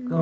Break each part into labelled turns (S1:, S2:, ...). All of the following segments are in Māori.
S1: Ko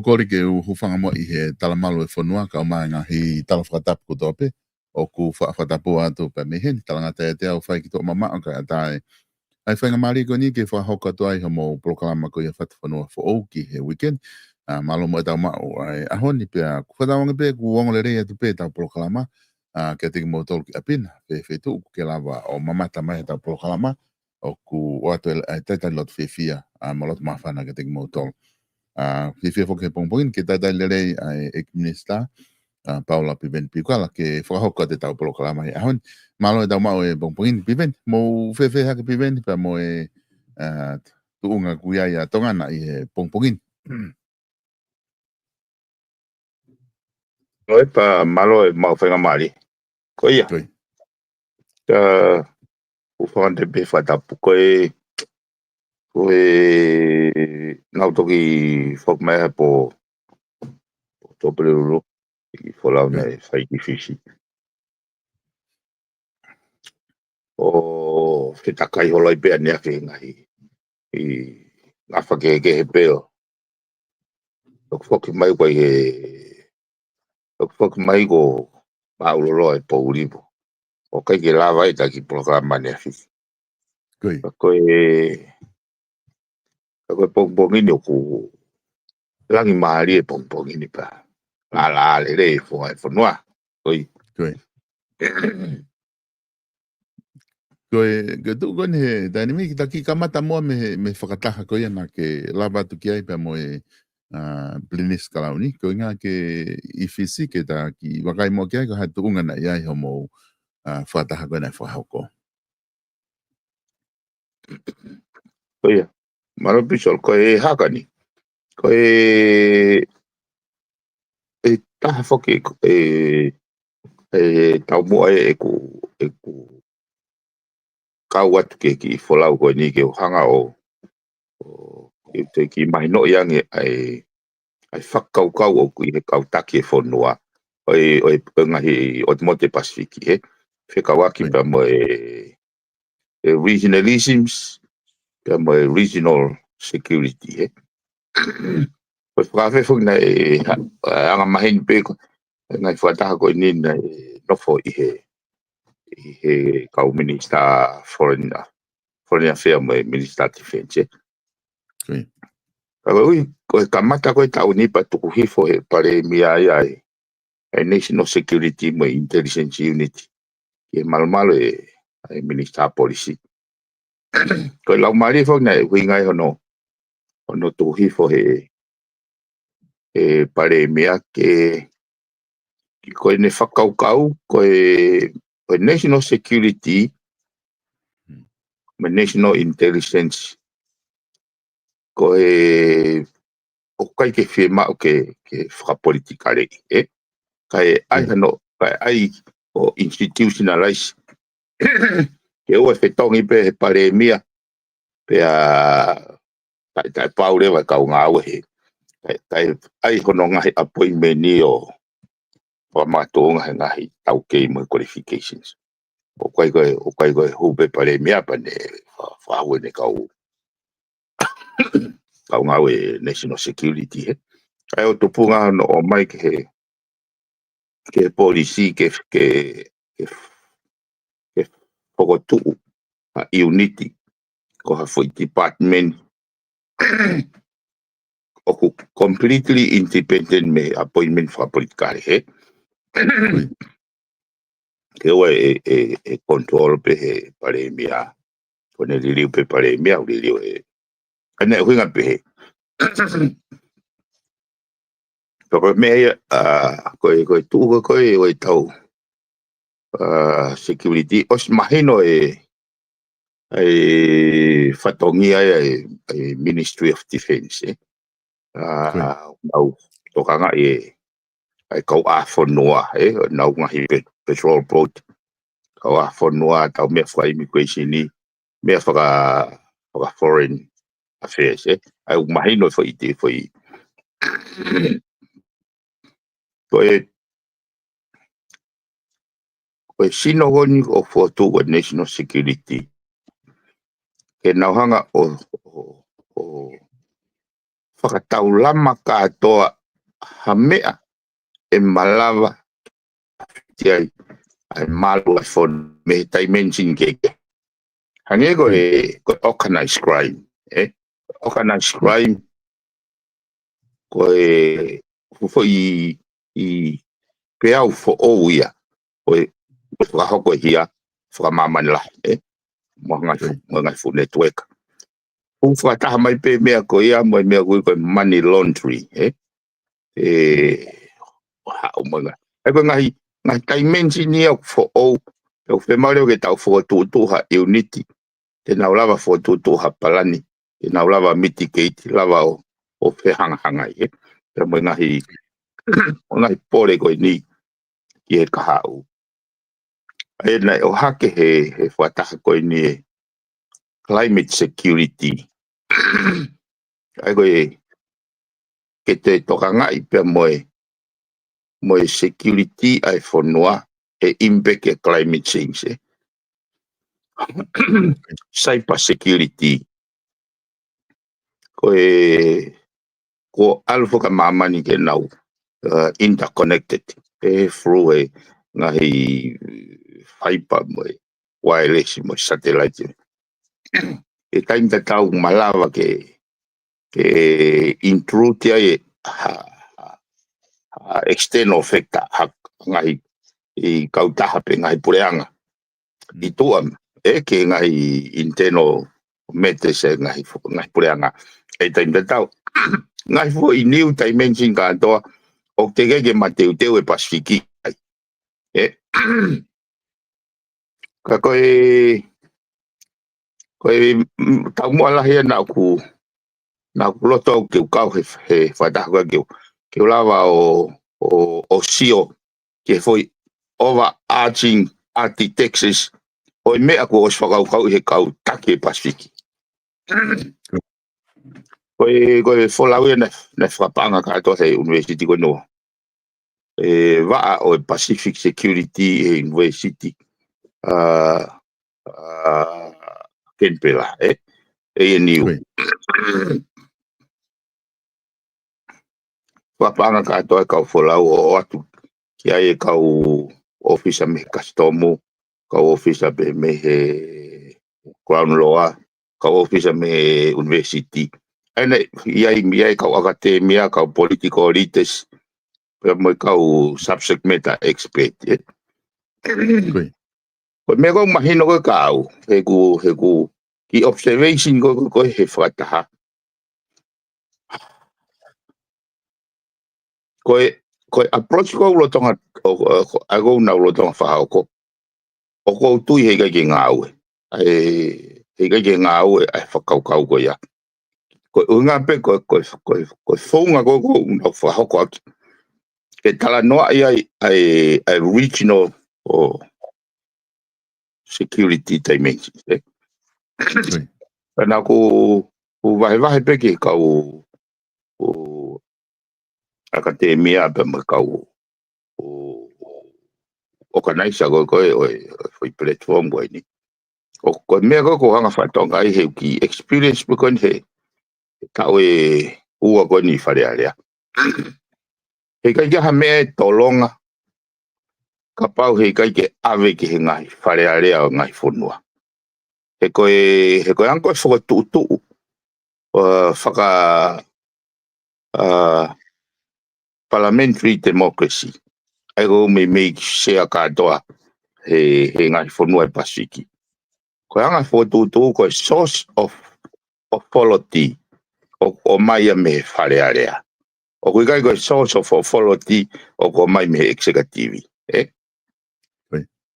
S1: kori ke u hufanga mo I he talamalo e whanua ka o mai ngā hi talawhakatapu ko tope o ku whaafatapu atu pa mehen talangata e te au whai ki tō mama o ka atai. Ai whainga mari ko ni ke whahoka tu ai homo proklama ko ia whatu whanua fo au ki he weekend. Malo mo e tau mao ai ahoni pia ku whatawangi pe ku wongole rei atu pe tau proklama. Ke tiki mo tolu ki apina pe tu ke lava o mamata mai tau proklama o ku o atu e taitai lot fia mo lot mawhana ke tiki mo tolu. Fifia foke pongpongin ke taitai lerei ai ek-minister Paula Piven Pikuala ke whakahoka te tau proklama i ahon. Malo e tau mao e pongpongin Piven, mo fefe hake Piven pa mo e tuunga kuia ia tongana I he pongpongin.
S2: Noi pa malo e mau whenga mari. Ko ia.
S1: Koi.
S2: Ufawante pe whatapu koe Koe nau toki whakmea po tōpere uro i whalau nei whaiki whisi. O whetakai holoi pēr nea whengahi i ngā whakeke he pēo. Tok whaki mai koe he tok whaki mai ko mauloro e po uripo. O kai ke lawa i taki programa nea whisi. Koe pongpongini o ku langi maari e pongpongini pa. La le re fo ai whanua. Koe.
S1: Koe tu koe he tainimi ki taki kamata mua me whakataha koe ana ke lava tu ki ai pa mo e Blinis Kalauni. Koe ngā ke i whisi ke ta ki wakai mo ki ai ko hai tu ungana i ai ho mo whakataha koe nei whahauko.
S2: Koe maro pisol koe hakani. Koe e taha whaki tau mua e ku kau atu ke ki wholau koe ni ke hanga o te ki mai no iange ai whakaukau o kui he kau taki e whonua o ngahi o te Mote Pasifiki he whekawaki pa mo regionalisms pa mo regional security he o whakawhewhung na anga mahini pe ngai whataha koe ni na nofo i he kau minister foreign affair mo minister defense ui, koe kamata koe tau nipa tuku hifo he pare mia ai National Security mo Intelligence Unit ke malmalo e Minister Policy. Koe lau mari fo na hui ngai hono tuku hifo he pare mia ke koe ne whakaukau koe National Security mo National Intelligence koe o kai ke whima o ke whakapolitikare kai ai hano kai ai o institutionalize ke o whetongi pe he pare mia pe tai paure wa kau ngā he kai ai hono ngahi appointment ni o wamatonga ngahi tau kei mo qualifications o kai koe hupe pare mia pa ne whawe ne kau ngā National Security he ai o tupunga no o mai ke policy ke fogotu a unity ko ha foi department o completely independent me appointment for political he ke o control pe he pare mia kone liliu pe pare mia o liliu ane huinga pe he Koe mea koe tuuka koe o tau security os mahino whatongi ai Ministry of Defense nau tokanga ai kau a whanua nau ngahi patrol boat kau a whanua tau mea whaka immigration ni mea whaka foreign affairs ai mahino whai koe sino honi o whotu o national security ke nauhanga o whakatau lama katoa hamea malawa tiai ai malu ai whon me dimension keke hange koe organized crime organized crime koe fufo i peau fo ouia koe whakahoko hia whakamamani lahi mga fu network whakataha mai pe mea ko ia mo mea koe money laundry hao mga ai koe ngahi dimension ni au fo ou au whemareo ke tau whakatutuha unity te nau lava whakatutuha palani te nau lava mitigate lava o whehangahanga te mo ngahi pore koe ni ki he kahau ai nei o hake he whataha koe ni climate security ai koe ke te tokanga I pe moe security ai whanua e impact e climate change. Cyber security. Ko alfo ka mamani ke nau interconnected through ngahi fiber moe wireless moe satellite. E taim ta tau malawa ke intrude ai external factor ngahi I kautaha pe ngahi pureanga. I tuam ke ngahi internal matters ngahi pureanga. E taim ta tau ngai fo I new dimension ka toa o te gege mateu teu e Pasifiki ai. Ka koe tau mua lahi na ku loto ke kau he whataha ke lawa o sio ke foi overarching architects o mea ko os whakau he kau take Pasifiki. Koe wholau e ne whapanga katoa he university ko noa. Waa o Pacific Security University Kenpela, ANU. Whapanga katoa kau wholau o atu ki ai kau officer me customu, kau officer me he Crown Law, kau officer me university. Ene iai kau akademia, kau political leaders, mo kau subject matter expert. Ko me ko mahino ko kau, he ku ki observation ko he whataha. Ko approach ko lo tonga ago na lo tonga whahao ko. O ko tui he kai ngau. He kai ngau ai whakau ko ia. Ko unga pe ko whaunga ko na whahao ko aki. Ke tala noa ai regional security dimensions. Kana ko vahe peke kau akademia pe kau organize ko platform ko ni. Ko me ko hanga fatonga ai he ki experience ko he kau ua ko ni fare alea. He kai ha me tolonga kapau he kai ke ave ki ngai fare alea ngai fonua. He koe anko whakatutu whaka parliamentary democracy. Ai go me share katoa he ngai whanua e Pasifiki. Koe anga whakatutu koe source of authority o mai me whare area. O koe kai koe source of authority o ko mai me executive.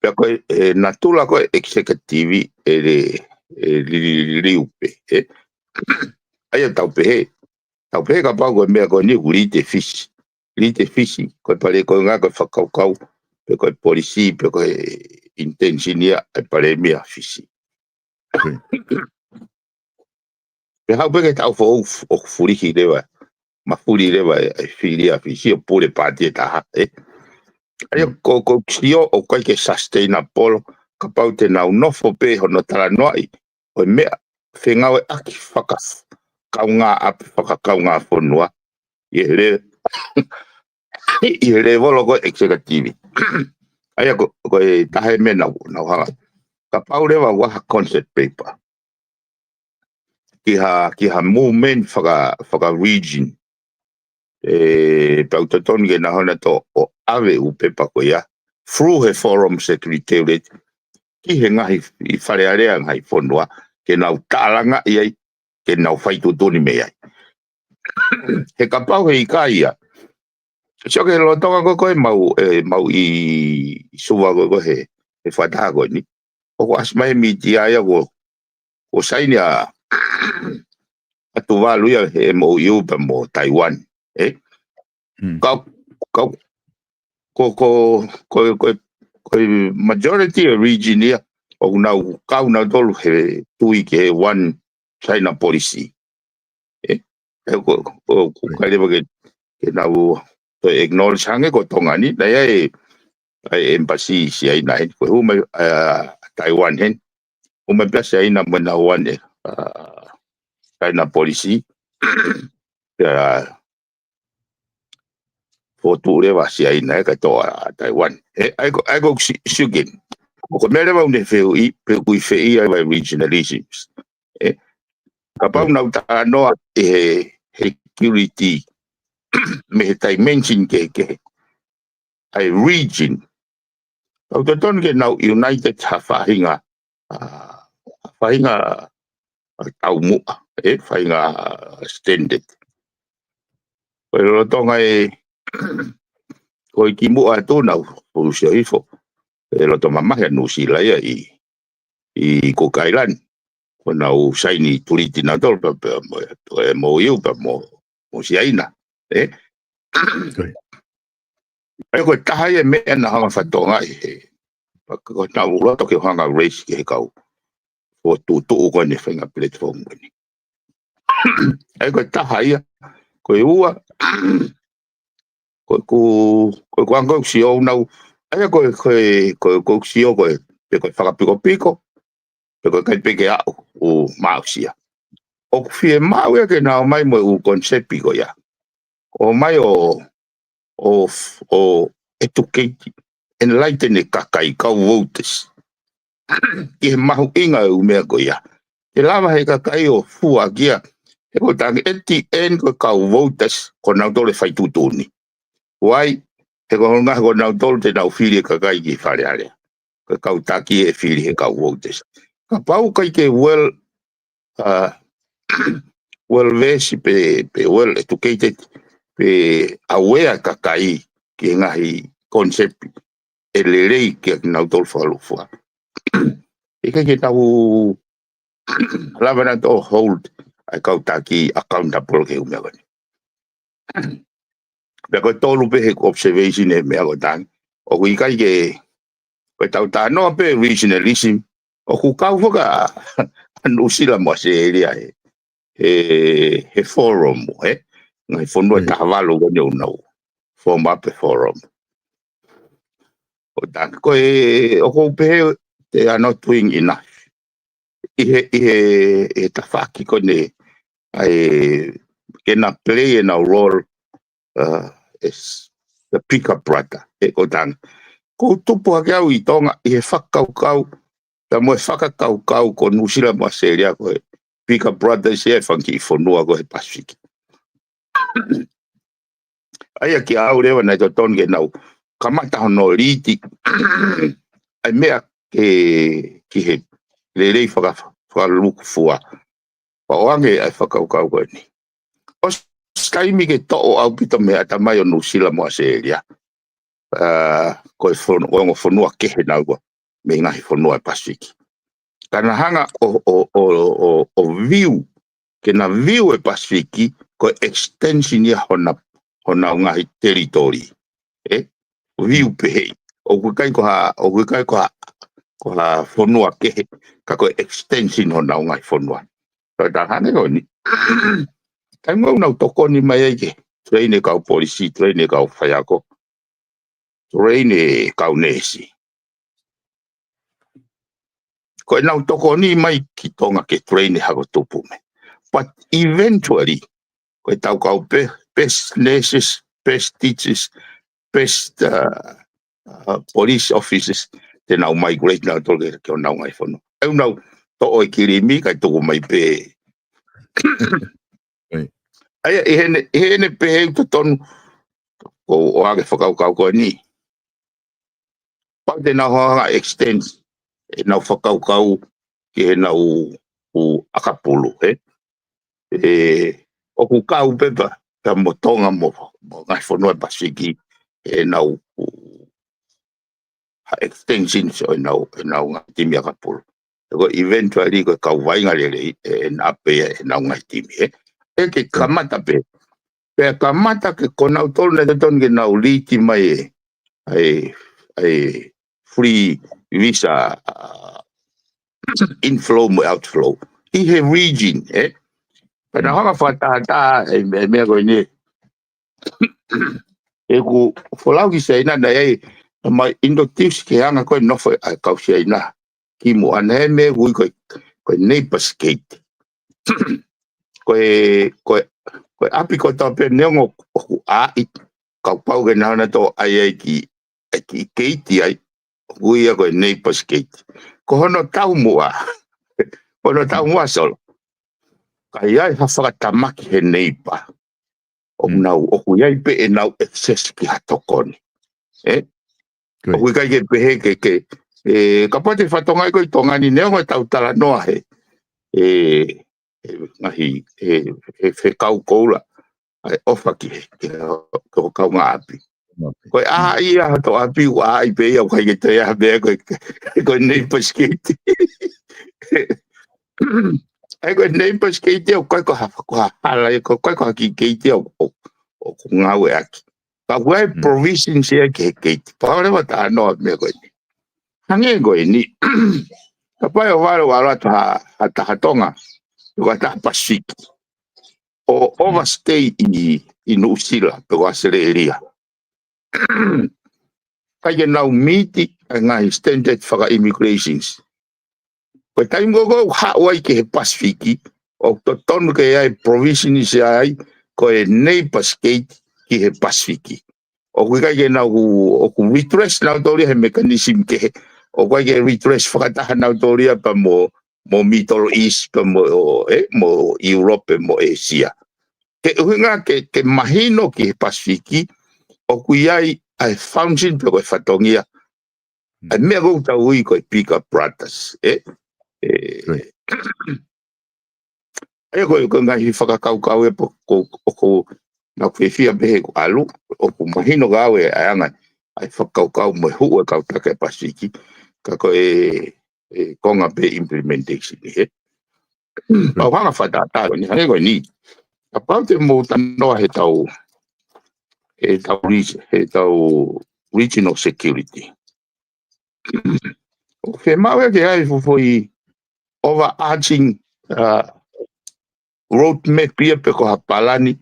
S2: Pea koe natula koe executive liupe. Ai tau pehe ka pau koe mea koe ni uri te fisi. Lite fisi, koe pare koe ngā koe whakaukau, pe koe polisi, pe koe intensinia, ai pare mea fisi. Pe hau peke tau whau o furiki rewa, ma furi rewa ai whiria fisi o pure pātia taha. Ai ko kio o koe ke sustainable, ka pau te nau nofo pe hono tala noai, koe mea whengau e aki whakaunga api whakakaunga whonua, I le volo ko executive. Ai ko tahe me na hanga. Ka pau rewa waha concept paper. Ki ha movement whaka region. Pau tatoni ke na hana to o ave u pepa ko ia. Through he forum secretariat. Ki he ngahi I whare area ngai whonua. Ke nau tālanga iai. Ke nau whaitu toni me iai. He ka pau he ika ia. So ke lo tonga ko mau I suwa ko he whataha ko ni. O ko asmai media ia ko saini a atu walu ia he MOU pa mo Taiwan. Ko majority of region ia o kau na tolu he tui ke one China policy. ko kai ke na u to acknowledge hange ko tonga ni na ai embassy si ai na ko mai Taiwan hen mai biasa ai na mana wan China policy for tu le va si ai na ka to Taiwan ai go shugin ko mere ba unde fe pe ku fe ai by regionalisms kapau na ta no security me dimension ke ai region o to ton ke na united hafahinga fahinga tau mu fahinga standard pero tonga ko ki mu atu na o se ifo lo toma más no si la i ko kailan ko na o saini turiti na dol mo eu mo si aina ko tahai me na hanga fatonga ko na u lo to ke hanga race ke kau o tu ko ne fenga platform ni ko tahai ko ua ko kwanga si o na ko si o ko fa pico ko kai peke a o mausia o fie mau ke na mai mo u concept ko ya o mai o educate enlighten kakai ka voters ke mahu inga u me ko ya ke lava he kakai o fua kia e ko tang etn ko ka voters ko na dole fai tutuni wai e ko nga ko na dole te na fili kakai ki fare ale ko ka utaki e fili he ka voters ka pau kai ke well vesi pe well educated pe aware kakai ke ngahi concept elelei ke na dol falu fa e ke tau lava to hold ai ka utaki accountable ke umia gani pe ko tolu pe observation e me agotan o kui kai ke ko tau ta no pe regionalism o ku kau foka anusila mo se ria he forum ngai fondo ta valo go no form up a forum o ta ko o ko pe they are not doing enough ta faki ko ne ai can play in a role as the pick-up brother ko dan ko tupu ake au i tonga whakau ta mo whakakau ko nusila mo se ria ko pick-up brother se funky fonua ko he Pacific ai ki au rewa na to ton ke nau kamata no liti ai mea ki he le whakaluk fua pa oange ai whakau ko ni o skaimi ke to au pito mea ta mai o nusila mo se ria ko fonua ke he nau ko me ngahi fonua Pacific kana hanga o view ke na view e Pacific ko extension ya hona ngahi territory view pe o kai ko ha fonua ke ka ko extension hona ngahi fonua to da hane ko ni kai mo na to ni mai ke train ka policy train ka fayako train ka nesi ko na to ni mai ki tonga ke train ha ko tupu me but eventually ko tau ka best nurses best teachers best police officers te na migrate na to ke na ngai fono eu na to o kirimi ka to mai pe ai hene pe to ton o age whakau ni pa te na hoa extend na whakau ke na u akapulu o ku kau pepa ka motonga mo ngai whanua Pasifiki na u extension so na ngai timi akapulu ko eventually ko kau vainga lele na pe na ngai timi ke kamata pe kamata ke kona utol na ton ke na uliti mai ai free visa inflow mo outflow i he region Pena hanga whatata e mea koe ni. E ku wholau ki se ina nei mai indotius ke hanga koe nofo a kausia ina. Ki mo ane me hui koe neighbors gate. Koe api ko tau pe neongo oku a i kau pau ke nana to ai ki keiti ai. Hui a koe neighbors gate. Ko hono tau mua. Hono tau mua solo. Kai ai whakatamaki he neighbor. Oku iai pe e nau access ki hatokoni. Oku kai ke pehe ke ka pate whatongai koe tongani neongo tau tala noa he. Ngahi he whekau koula. Ai ofa ki ko kau ngā api. Koe ia hato api wa ai pe ia kai ke te ia mea koe neighbors gate. Ai koe neighbors gate o koe ko hala koe ko haki gate o ngau e aki. Ka koe provision sea ke gate. Paorewa ta anoa mea koe ni. Hange koe ni. Ka pai o waro atu hatonga. Koe ta Pasifiki. O overstay i Nusila pe wasere eria. Kai ke nau miti ngai standard whaka immigrations. Koe taimgogo hawai ke he Pasifiki. O to tonu ke ai provision i se ai. Koe neighbors gate ki he Pasifiki. O koe kai ke nau o ku redress nau toria he mechanism ke he. O koe ke redress whakataha nau toria pa mo Middle East pa mo Europe mo Asia. Ke uhinga ke mahino ki he Pasifiki. O koe ai ai function pe koe whatongia. Ai mea kou tau ui koe Bigger Brothers. Ai koe ngahi whakakaukau e ko na whiwhia pehe ko alu, o ku mahino kau e aanga, ai whakaukau mo hu e kau taka e Pasifiki, ka koe konga pe implementation he. Pau hanga whatata, ni hange koe ni. A pau te mō tanoa he tau regional security. O whe mawe ke ai fufoi overarching roadmap ia pe ko hapalani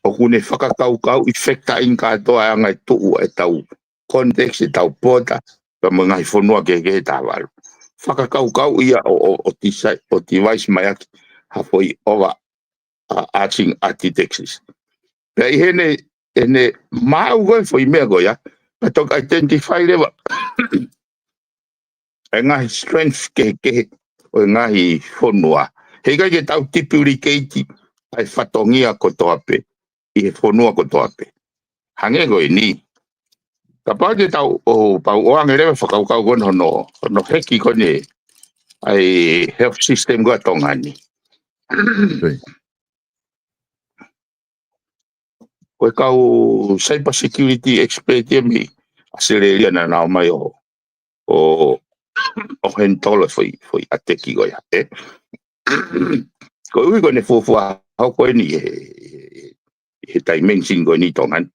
S2: o kune whakakaukau i whekta in katoa anga i tuu e tau context e tau pota pa mga i whanua ke tāwaru. Whakakaukau ia o device mai aki hafoi overarching architectures. Pea i hene mau goe fo i mea goia pa tok identify lewa e ngahi strength ke o ngahi whanua. Hei kai ke tau tipurikeiti ai whatongia ko toape i he whanua ko toape. Hange koe ni. Ka pau te tau o pau oange rewa whakaukau kono hono heki kone ai health system koa tongani. Koe kau cyber security expert ia mi Australia na nao mai o hentola foi ateki koe ya. Ko ui kone fufua hau koe ni he dimension koe ni tongan.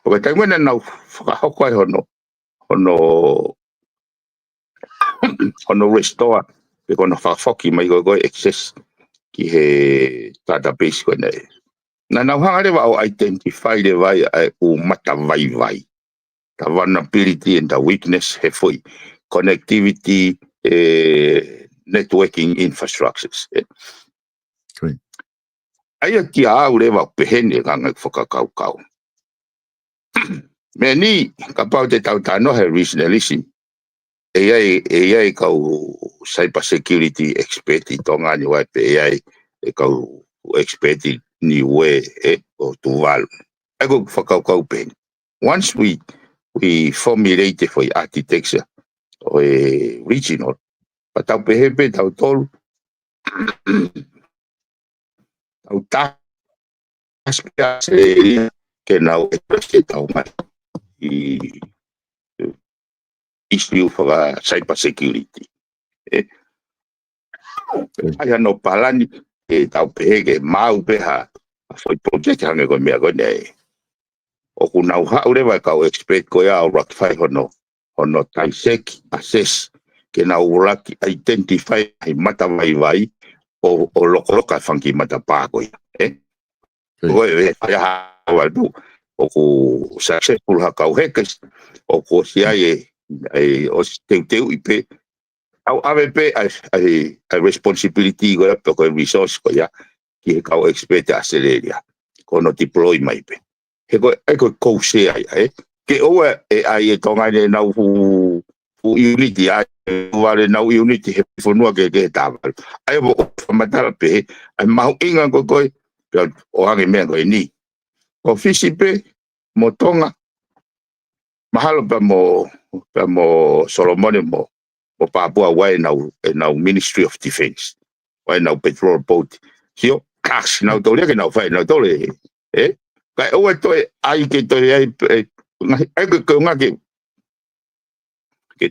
S2: Ko kai taimena nau whakahau koe hono restore pe kono whakafoki mai koe access ki he database koe nei. Na nau hanga rewa au identify le vai u mata vai. The vulnerability and the weakness he foi connectivity networking infrastructures. Aia ki au rewa pehene kanga whakakaukau. Me ni ka pau te tautano he regionalism. E ai kau cyber security expert i tonga ni wai pe e kau expert ni we o tuvalu. Ego whakaukau pehene. Once we formulate for architecture o regional, pa tau pehepe tau tolu tau taspia se ke nau e tau mai i issue for cyber security. Ai ano palani tau peheke mau peha foi project hange koe mea koe nei. O kunau haurewa kau expert koe au rakifai hono taiseki assess ke nau raki identify hai mata vai o lokoloka whanki mata pā koe. Koe ia hawalu o ko successful hakau hekas o ko sia o teu ipe au ave pe a responsibility go pe ko resource ko ya ki kau expect aceleria ko no deploy mai pe he ko se ai ke o ai tonga ne na fu unity ai vale na unity he fonua ke taval ai bo matala pe ai mau inga ko o hangi mea ko ni o fisi pe mo tonga mahalo pa mo Solomone mo Papua wai na Ministry of Defense wai na petrol boat sio cash na to le ke na fai na to le kai o to ai ke to ai ko nga ke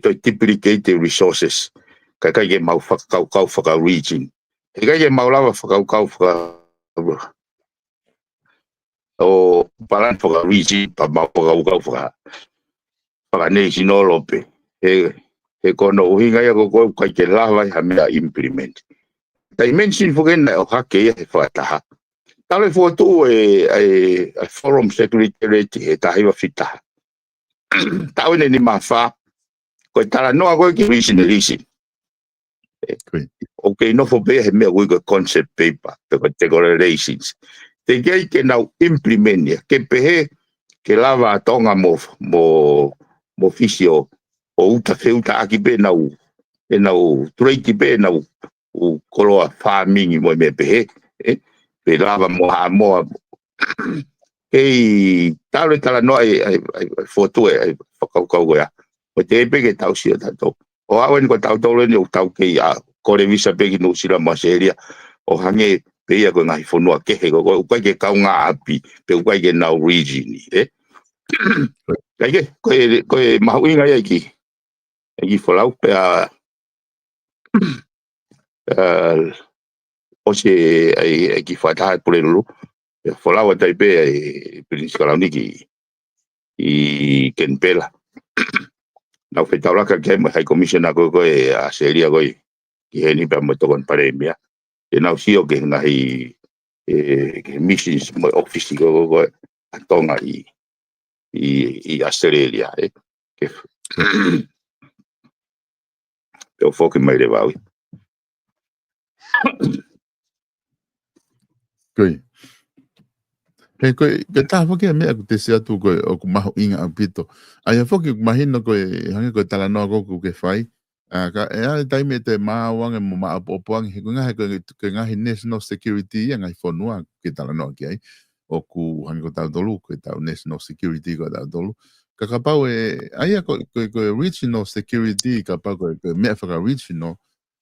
S2: to duplicate the resources kai ke mau kau region kai ke mau lava kau o palan for a region pa ma for a national lope he kono uhinga ya ko ke lava ha me implement dimension for na o hake e fata tale foto forum secretary he ta hiwa fita ta one ni mafa ko tala no ko ki regionalism okay no for be he me go concept paper te ko relations te ke now implement ya ke pehe ke lava tonga mo fisio o uta feuta aki pe nau trade pe nau o koloa farming mo me pehe pe lava mo ke tala no ai foto fakau ya o te pe ke tau sia tato o awen ko tau le o tau ke ya ko le visa pe ki no sila maseria o hange pe ia ko ngai fonua ke he ko ke kaunga api pe ko ke na region kai ko mahuinga ia ki folau pe o se ai ki fata por lo folau tai pe principal ni i kenpela na fetaula ka ke mai commission ko a seria ko ki ni pa mo to kon paremia e na sio ke ngai missions mo office ko atonga i Australia ke eu foco mai le vai
S1: Koi. He koe, ke taha whake mea ku te sea tu koe o ku maho inga a pito. Ai a whake ku mahino koe, hange koe tala noa koku ke whai. Ka e ale taime te maa wange mo maa popoangi, he koe ngahe koe ngahe National Security ia ngai whanua ke tala noa ki ai. O ku hange koe tau tolu, koe tau National Security koe tau tolu. Ka pau aia koe Regional Security, ka pau koe mea whaka Regional,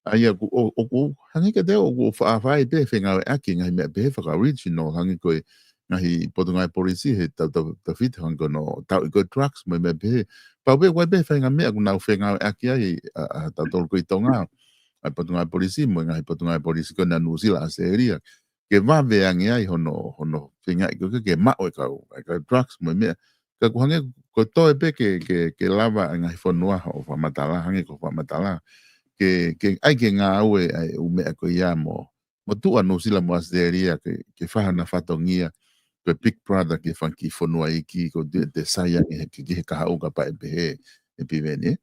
S1: aia ku o hange ka te o ku whaafai pe whengawe aki ngai mea pe whaka Regional, hange koe ngahi potungai polisi he tau fita hanko no tau i koe trucks mai me pe pau pe wai pe whainga mea ku nau whenga aki ai tau tolu koe tonga ai potungai polisi mo ngahi potungai polisi koe na nusila a seria ke wawe angi ai hono whenga i koe ke mao e kau ai koe trucks mai mea ka ku hange ko toe pe ke lava ngahi whanua o whamatala hange ko whamatala ke ai ke ngā aue ai umea koe ia mo tua nusila mo a seria ke whahana whatongia pe Big Brother ke whanki whanua iki ko te sayang ki he kaha uka pa e pehe e piveni.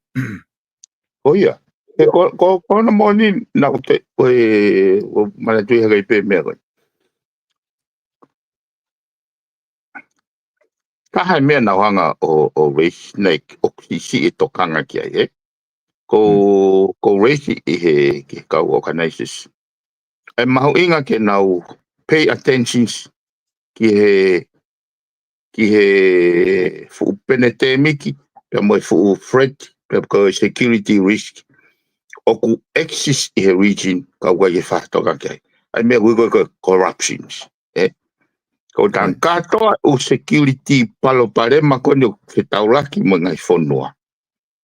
S2: o ia ko na moni na te o mana tui haka i pe mea koe kaha mea na hanga o race snake o kisi e tokanga ki ai ko race i he ki kau organizers e mahu inga ke nau pay attention ki he fu penete miki pe mo fu threat pe ko security risk o ku exist i he region ka wa ye fa to ka kai ai me we go corruptions ko tan kato o security palo pare ma ko no ke taulaki mo ngai fonua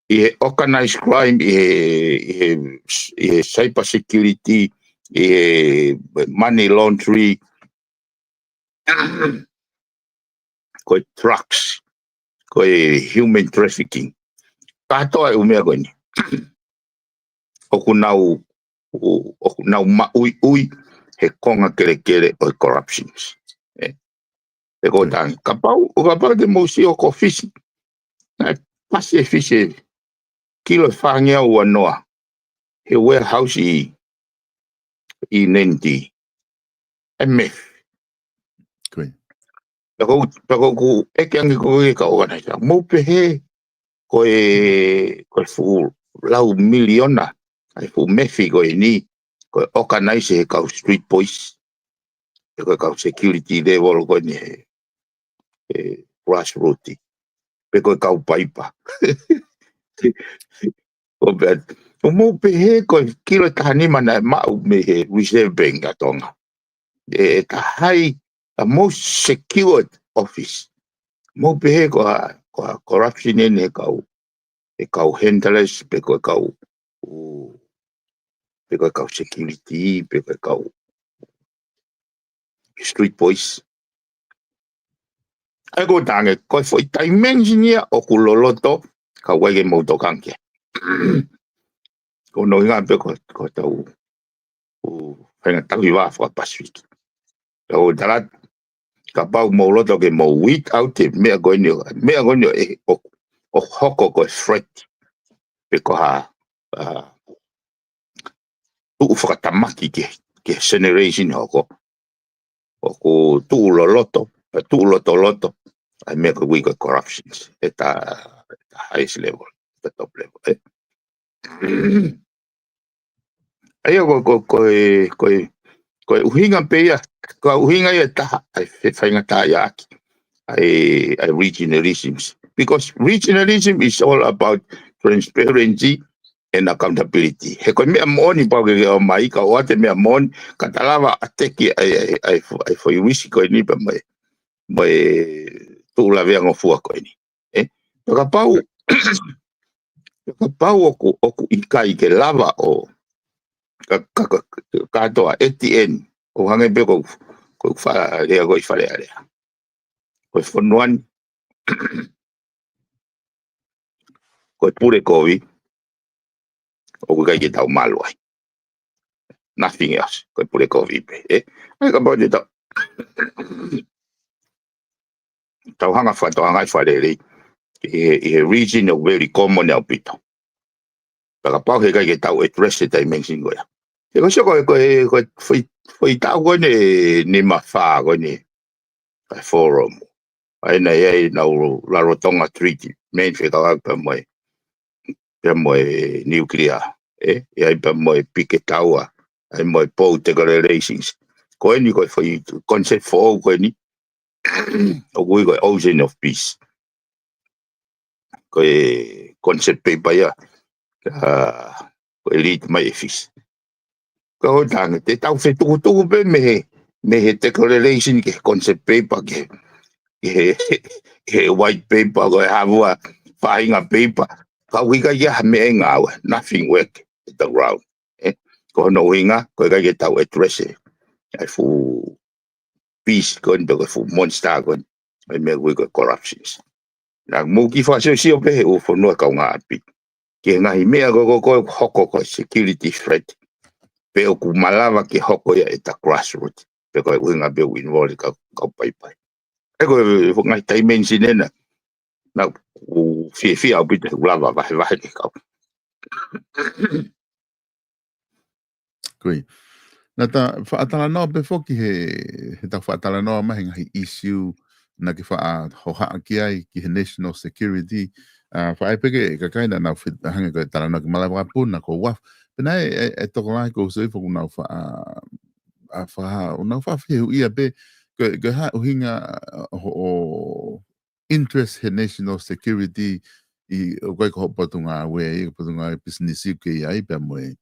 S2: i he organized crime i he cyber security i he money laundering ko trucks ko human trafficking kato ai umea ko ni o ku nau ma ui he konga kere o corruptions. E ko tang kapau de mosi o ko fisi. Na pasi fisi kilo fangia o noa. He warehouse i Nendi. MF.
S1: Koi.
S2: Pako ku eke angi ko e ka organisa. Mo pe he ko fu lau miliona. Ai fu mefi ko ni ko organize he ka street boys. Ko security level ko ni grassroots. Peko kau paipa. O bet. O mo pe he ko kilo tahani mana mau me he reserve bank atonga. E tahai a most secured office. Mo pe he ko corruption ne kau handlers peko kau security peko kau street boys. Ai ko tange ko foi dimensionia o kuloloto ka wege mo to kanke. Ko no nga pe ko tau fenga tau iwa fa Pacific. O dalat ka pau mo loto ke mo week out me agonio o hoko ko threat pe ko ha tu fa tamaki ke generation hoko o ko tu loto I make a week of corruptions at the highest level, the top level. Ayo ko uhinga pe ya ko uhinga ya ta ai fainga ta ya ai regionalisms, because regionalism is all about transparency and accountability. He ko me amoni pa ke mai ka wate me amon katalava ateki ai for wish ko ni pa mai tu la vea ngo fua ko ni ka pau oku ikai ke lava o ka to ATN o hange be ko fa le go fa le ko fonuan ko pure kovi o ka ke tau malo ai nothing else ko pure kovi pe ai ka pau de tau hanga fa le e region of very common au pito. Paka pau he kai tau address the dimension go ya. E ko foi tau go ne mafa go ne forum. Ai na ye na la rotonga treaty main fe ka pa mo nuclear ai pa mo piketawa ai mo po declarations. Ko ni ko foi concept for go ni o go ocean of peace. Ko concept paper ya ko elite mai fis ko tang te tau fe tu pe me he declaration ke concept paper ke white paper ko havua fainga paper ka wika ya me nga nothing work at the ground ko no winga ko ka tau address ai fu peace ko ndo fu monster ko me wika corruptions na mo ki fa si o pe o fo no ka nga api ke ngai mea ko hoko ko security threat pe o ku malava ke hoko ya eta grassroots pe ko winga be involved ka pai e ko ngai dimension na u fi au bit lava va ke ka
S1: Koi. Na ta whaatala noa pe foki he ta whaatala noa mahi ngahi issue na ki wha hoha ki ai ki he national security. Whae peke ka kaina na hange koe tala noa ki malawa puna ko waf. Pena toko lai ko sui foku nau unau wha whiu ia pe koe ha uhinga o interest he national security i koe ko hopotunga we i potunga business ke ai pe moe.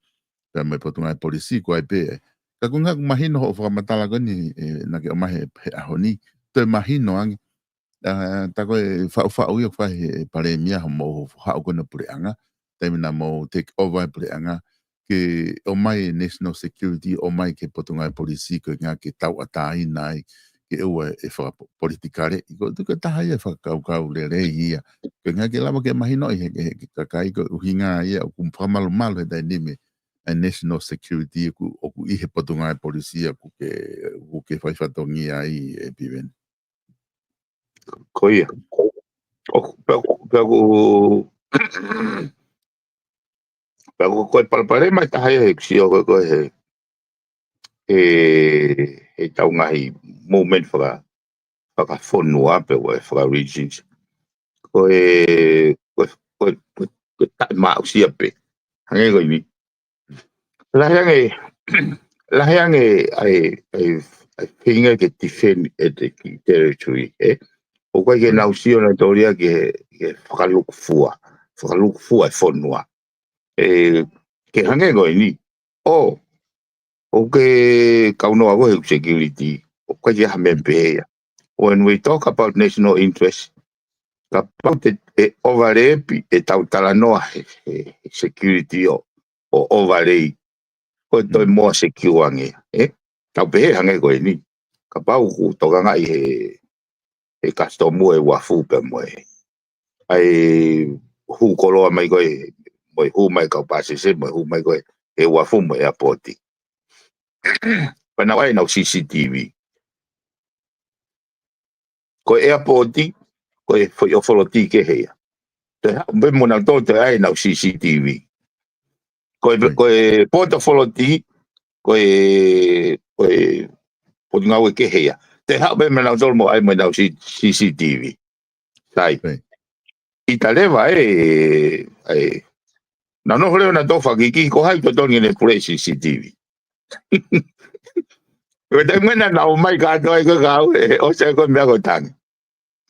S1: Pe moe potunga polisi ko ai pe ka kunga mahino ho whakamatala koni na ke o mahe he ahoni te mahino angi ta koe whau i o whahe pare mia mo hao kona pureanga taimina mo take over pureanga ke o mai national security o mai ke potunga polisi ko ngā ke tau atai nai ke eua e whaka politikare i ko tuka taha ia whakakau le re ia ke ngā ke lama ke mahino i he kakai ko uhinga ia o kumpamalu malu he dai nime national security o ku I he patunga e polisia ku ke fai fatongi ai e piven.
S2: Koia. Pego koe palpare mai taha e ksio koe he taungahi movement whaka pe whaka regions. Koe tai maa usia pe. Hange koe ni. Lahiange ai whinga ke defend territory, O koe ke nausio na toria ke whakaluku fua e whonua. Ke hange koe ni. O ke kaunoa koe security. O koe ke hame pēia. When we talk about national interest, about overlay e tau talanoa security o overlay. Koe toi moa secure ange. Tau pehe hange koe ni. Ka pau ku toka ngai he customu e wafu pe moe. Ai hu koloa mai koe, moe hu mai kau pasese, moe hu mai koe e wafu moe airporti. Pana wai nau CCTV. Koe airporti, koe foi ofoloti ke hea. Te hau mo na tō te ai nau CCTV. Koe pota foloti, koe ngau e ke hea. Te hau me nau tō mo ai mo nau CCTV. Sai. I ta lewa na no leo na tō whakiki, ko hai to tōni ne pure CCTV. Koe te mwena nau mai kato ai ko kau, o se koe mea ko tangi.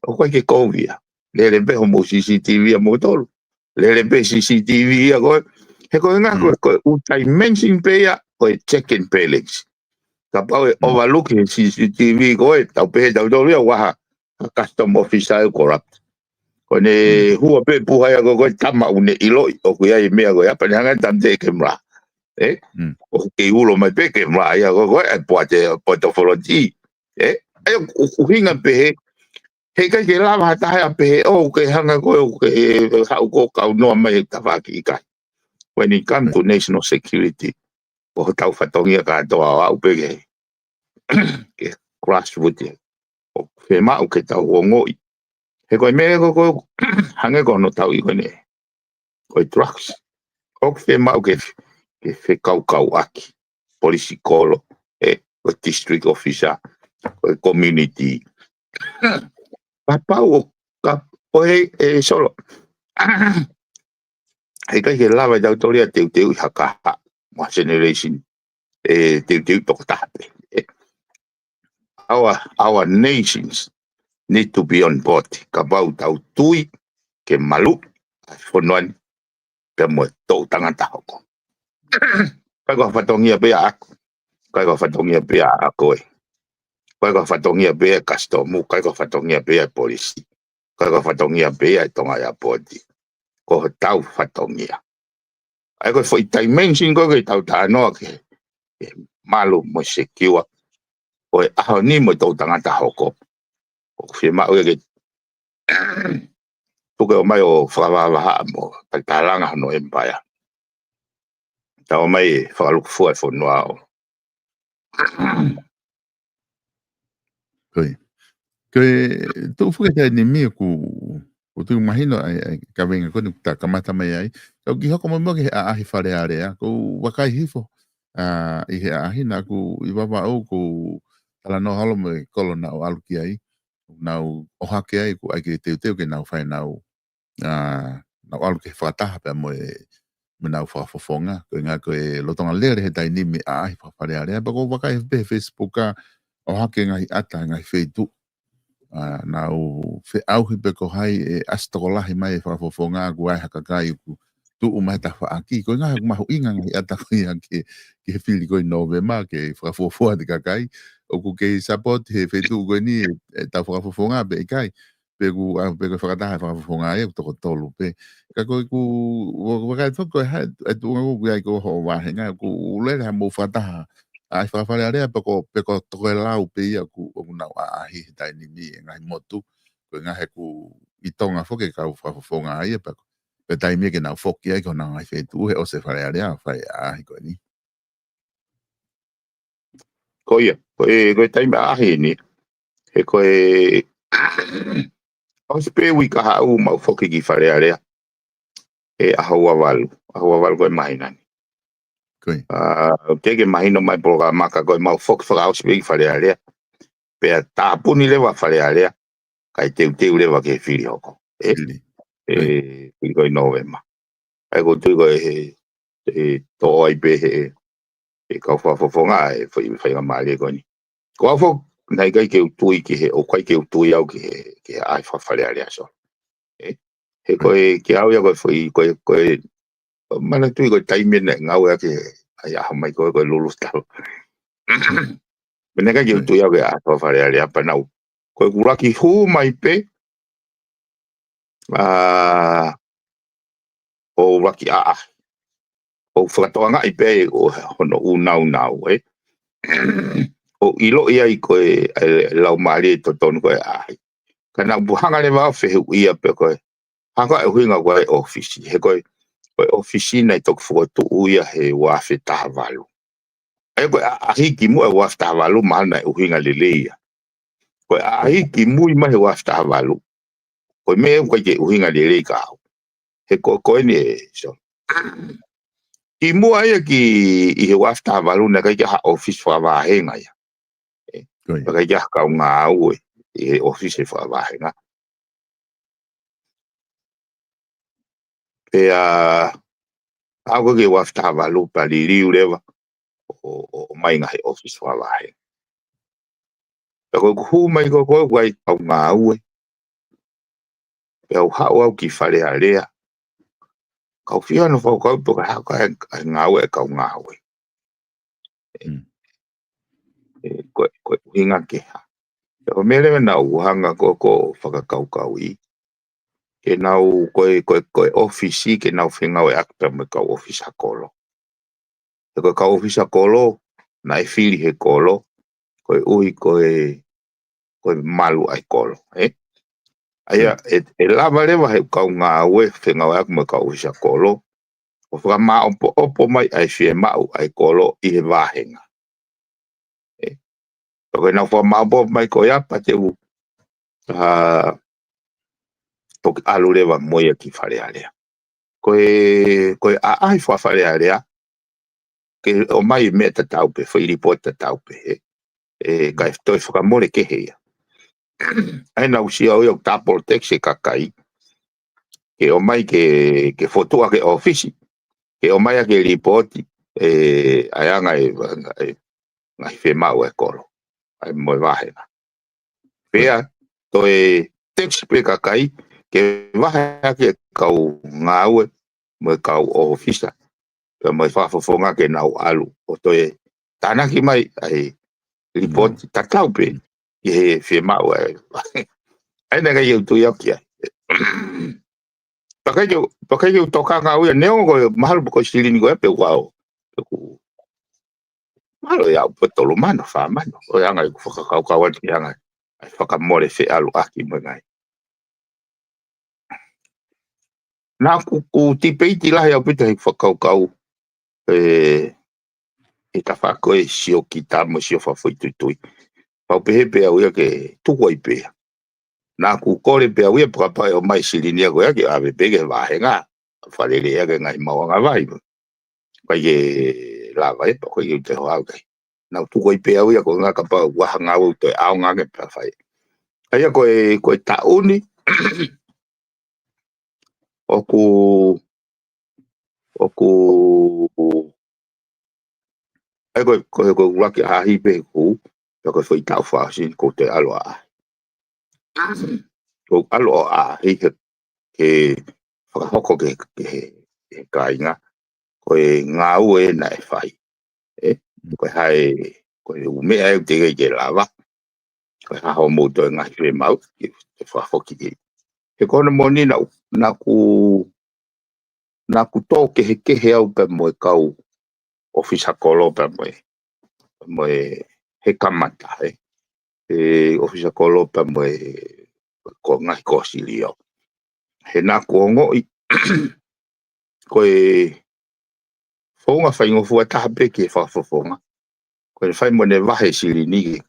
S2: O koe ke kovia. Lere pe homo CCTV a mo tolu. Lere pe CCTV a koe. He koe ngā koe utai mention peia, koe check and balance. Ka pau e overlook he CCTV koe, tau pehe tau tolu ia waha. Custom officer e corrupt. Koe ne hua pe puhai a koe tama une iloi. O koe ai mea koe apa ni hanga tamte ke mra. O ke ulo mai pe ke mra. Ia koe e poate portofolo ti. Ai o hinga pehe. He kai ke lava hatahe a pehe. O ke hanga koe o ke hau ko kau noa mai ta whaki i kai. When it comes to national security, o tau whatongia katoa au pege ke grassroots o whe mau ke tau o ngoi. He koe mea koe hange kono tau I koe ne. Koe drugs. O whe mau ke whe kau aki. Policy kolo. Koe district officer. Koe community. Papau o ka poe solo. He kai ke lava tau toria teu I hakaha. Mua generation. Teu toko tape. Our nations need to be on board. Ka bau tau tui ke malu. Whonuan pe mo tau tangata hoko. Kai ko whatongia pia aku. Kai ko whatongia pia ako e. Kai ko whatongia pia customu. Kai ko whatongia pia polisi. Kai ko whatongia pia tonga ya poti. Ko tau whatongia. Ai ko foi dimension ko ke tau tanoa ke malu mo secure. O e aho ni mo tau tangata hoko. O whi mau ke tuke o mai o whakawawaha mo talanga no empire. Tau mai whakaluku fua e whanua o.
S1: Koe tō whukete ni mea ku tu mahino ai ka venga kone ta kamata mai ai. Kau ki hoko mo ke ahi whare area. Ko wakai hifo. I he ahi na ku I wawa au ku tala no halo mo kolo na o aluki ai. Nau o hake ai ku ai ke teu ke nau whai nau nau aluki whataha pe mo me nau whafofonga. Koe ngā koe lotonga lere he tai nimi ahi whare area. Pako wakai pe Facebook o hake ngai ata ngai Facebook. Nau fe auhi pe ko hai e astokolahi mai whafofonga ku ai hakakai ku tu umai ta whaaki. Koe ngā mahu inga ngai ata koe ke he whili koe Novema ke whafofoa te kakai. O ku ke support he whetu koe ni ta whafofonga pe ikai. Pe ku whakataha whafofonga e toko tolu pe. Ka koe ku wakai toko e hai e tu ngu ku ai ko ho wahenga ku ulere ha mo whataha. Ai whawhare area peko toko e lau pe ia ku o nau ahi tai ni mi ngai motu. Koe ngahe ku I tonga whoke kau whafofonga ai e peko. pe tai mi ke na foki ai ko na ngai fe tu he o se fare area fai a ko ni
S2: koe taime ahi ni, he koe, o se pe ui ka hau mau foki ki whare area, e ahua walu koe mahinani.
S1: koi
S2: Teke mahino mai poloka maka koe mau foki whaka au se pe ki whare area, pea tāpuni lewa whare area, kai teu lewa ke whiri hoko. Whiri koe novema. Ai ko tui koe he tō ai pe he kau whawhawhonga e whaiga maari koe ni. Ko au fok nai kai ke utui ki he o kai ke utui au ki he ai whawhare area so. He koe ke au ia koe mana tui koe taimene ngau ea ke ai aha mai koe lulu tau. Mene kai ke utui au ke ai whawhare area panau. Koe kuraki hū mai pe o raki a o whakatoanga i pe o hono unau o ilo ia i koe lau maari e totonu koe ahi. Kana buhanga le wao whehu ia pe koe. Hanga e huinga koe ofisi. He koe ofisi nei toku whukotu uia he wafe taha walu. E koe ahi ki mua e wafe taha walu mahana e huinga le leia. Koe ahi ki mui ma he wafe taha walu. Koe me koe ke huinga le leia ka au. He koe ni e so. Ki mua ia ki i he wafe taha walu na kai ke ha ofisi whawahenga ia. Kai ke ha kau ngā au e. I ofisi whawahenga. Pea au ke wafta walu pa li riu lewa o mai nga he office whawahenga. Pea koe kuhu mai koe wai au ngā au e. Pea au ki whare a rea. Kau whia no whau kau poka hau kai ngā au e kau ngā au e. Koe hinga ke ha. Pea mele na uhanga ko whakakau i. Ke nau koe ofisi ke nau whengau e akta me kau office hakolo. E koe kau office hakolo, na e whiri he kolo, koe ui koe malu ai kolo. Aia, e lava lewa he kau ngā ue whengau e akta me kau office hakolo, o whaka maa opo mai ai whie mau ai kolo i he wāhenga. Koe nau wha maa opo mai koe apa te u, toki alu lewa moia ki whare alea. Koe ai wha whare alea, ke o mai mea ta taupe, whairi po ta taupe, kai toi whakamore ke hea. Aina usia oi au tāpolo tekse kakai, ke o mai ke fotua ke ofisi, ke o mai ke ripoti, ai anga ngai whemau e koro, ai moe wahena. Pea, toi tekse pe kakai, ke wahe ke kau ngāue, mo kau ofisa, pe mo whafonga ke nau alu, o toe tanaki mai ai ripoti tataupe, i he whemau e. Aina kai iau tui au kia. Pakai iau toka ngāue, neo koe mahalu pako sirini koe pe wao. Mahalu iau pe tolu mano, wha mano. O anga i whakakau ati anga, ai whakamore whe alu aki mo ngai. Nā ku tipeiti lahi au pita hei whakaukau e ta whakoe sio ki tamo sio whawhoi tui. Pau pehe pea uia ke tuwai pea. Nā ku kore pea uia pakapai o mai silinia koe ake awe pege wahenga. Wharere ake ngai mawanga vai. Kai ke lava pa koe iu te hoa kai. Nā tuwai pea uia ko ngā kapa wahanga u toi ao ngake pea whai. Aia koe tauni. Oku ai koe uraki a hipe ku koe whai tau whaasin ko te aloa a. Ko aloa a hike ke whakahoko ke kāinga koe ngā ue na e whai. Koe hae koe umea e te ke lava. Koe haho mouto e ngai whe mau ke whahoki ke. He kona moni na ku tō kehe au pe moe kau office hakolo pe moe he kamata office hakolo pe moe ko ngai ko silio. He nā kuongo i koe fonga fai ngofu ata pe ke fa fonga koe fai mo ne vahe sili ni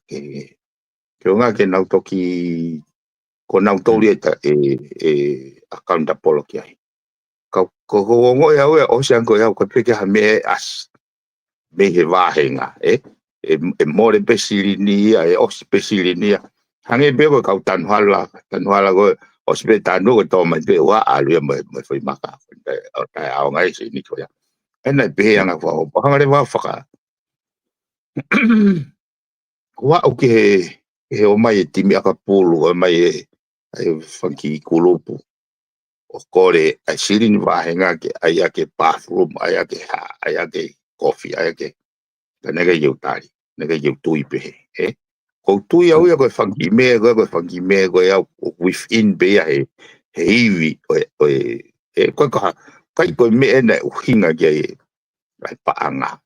S2: ke onga ke nau toki ko nau tori e account polo ki ai ko ngo ya o se anko ya ko pe ke ha me as me he vahe nga e more pe sili ni e o pe sili ni hange be ko kau tanhala ko o se tanu ko to mai pe wa alu mai foi maka o tai au ngai se ni ko ya ena be anga ko hangare wa faka wa o ke o mai timi aka pulu o mai e funky kulupu o kore a sirin va henga ke aya ke bathroom aya ke coffee aya ke nega yutari nega yutui pe ko tu ya o ko funky me ko ya within be ya heavy ko kai ko me ena hinga ke ai paanga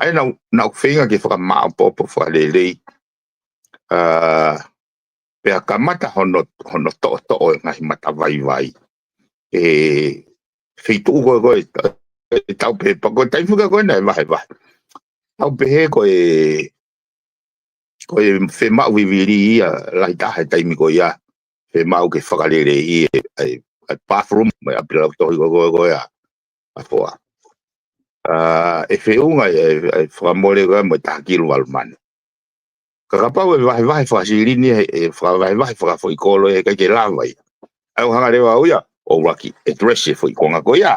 S2: ai na finga ke fa ma po fa le pe kamata hono to ngai mata vai fitu go tau pe pa ko tai fuga ko na vai tau pe ko fe ma viviri la ta tai mi ko ya fe ma ke fagalere ai bathroom mai apela to go ya afoa e fe unga e fra mole go mo ta kilu alman Kakapa vai fa sirini fa vai fa foi kolo e ke lava ai hanga le wa uya o waki e dress foi konga ko ya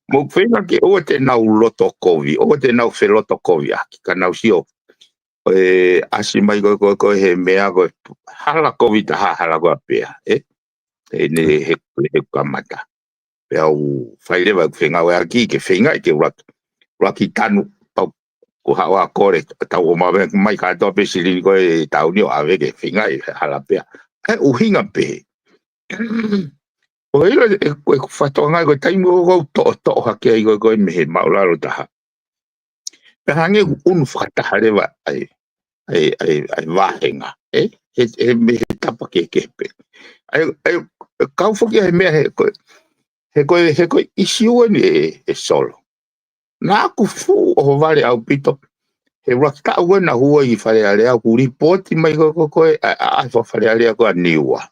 S2: mo fenga ke o te nau loto kovi o te nau fe loto kovi aki kana usio asi mai ko he mea ko hala kovi ta hala ko pe ne he kamata pe au fai le va fenga wa aki ke fenga ke waki tanu ko hawa kore tau o mai ka to pe sili ko tau ni ave ke finga hala pe u hinga pe o ilo ko fato nga ko tai mo go to ha ke ko me ma la ta pe hange un fata hare va ai va henga me tapa ke pe ai ka fo ke me he ko isiu ni solo na ku fu o vale au pito he raka wena hua I whare alea ku ripoti mai ko a whare alea ko a niwa.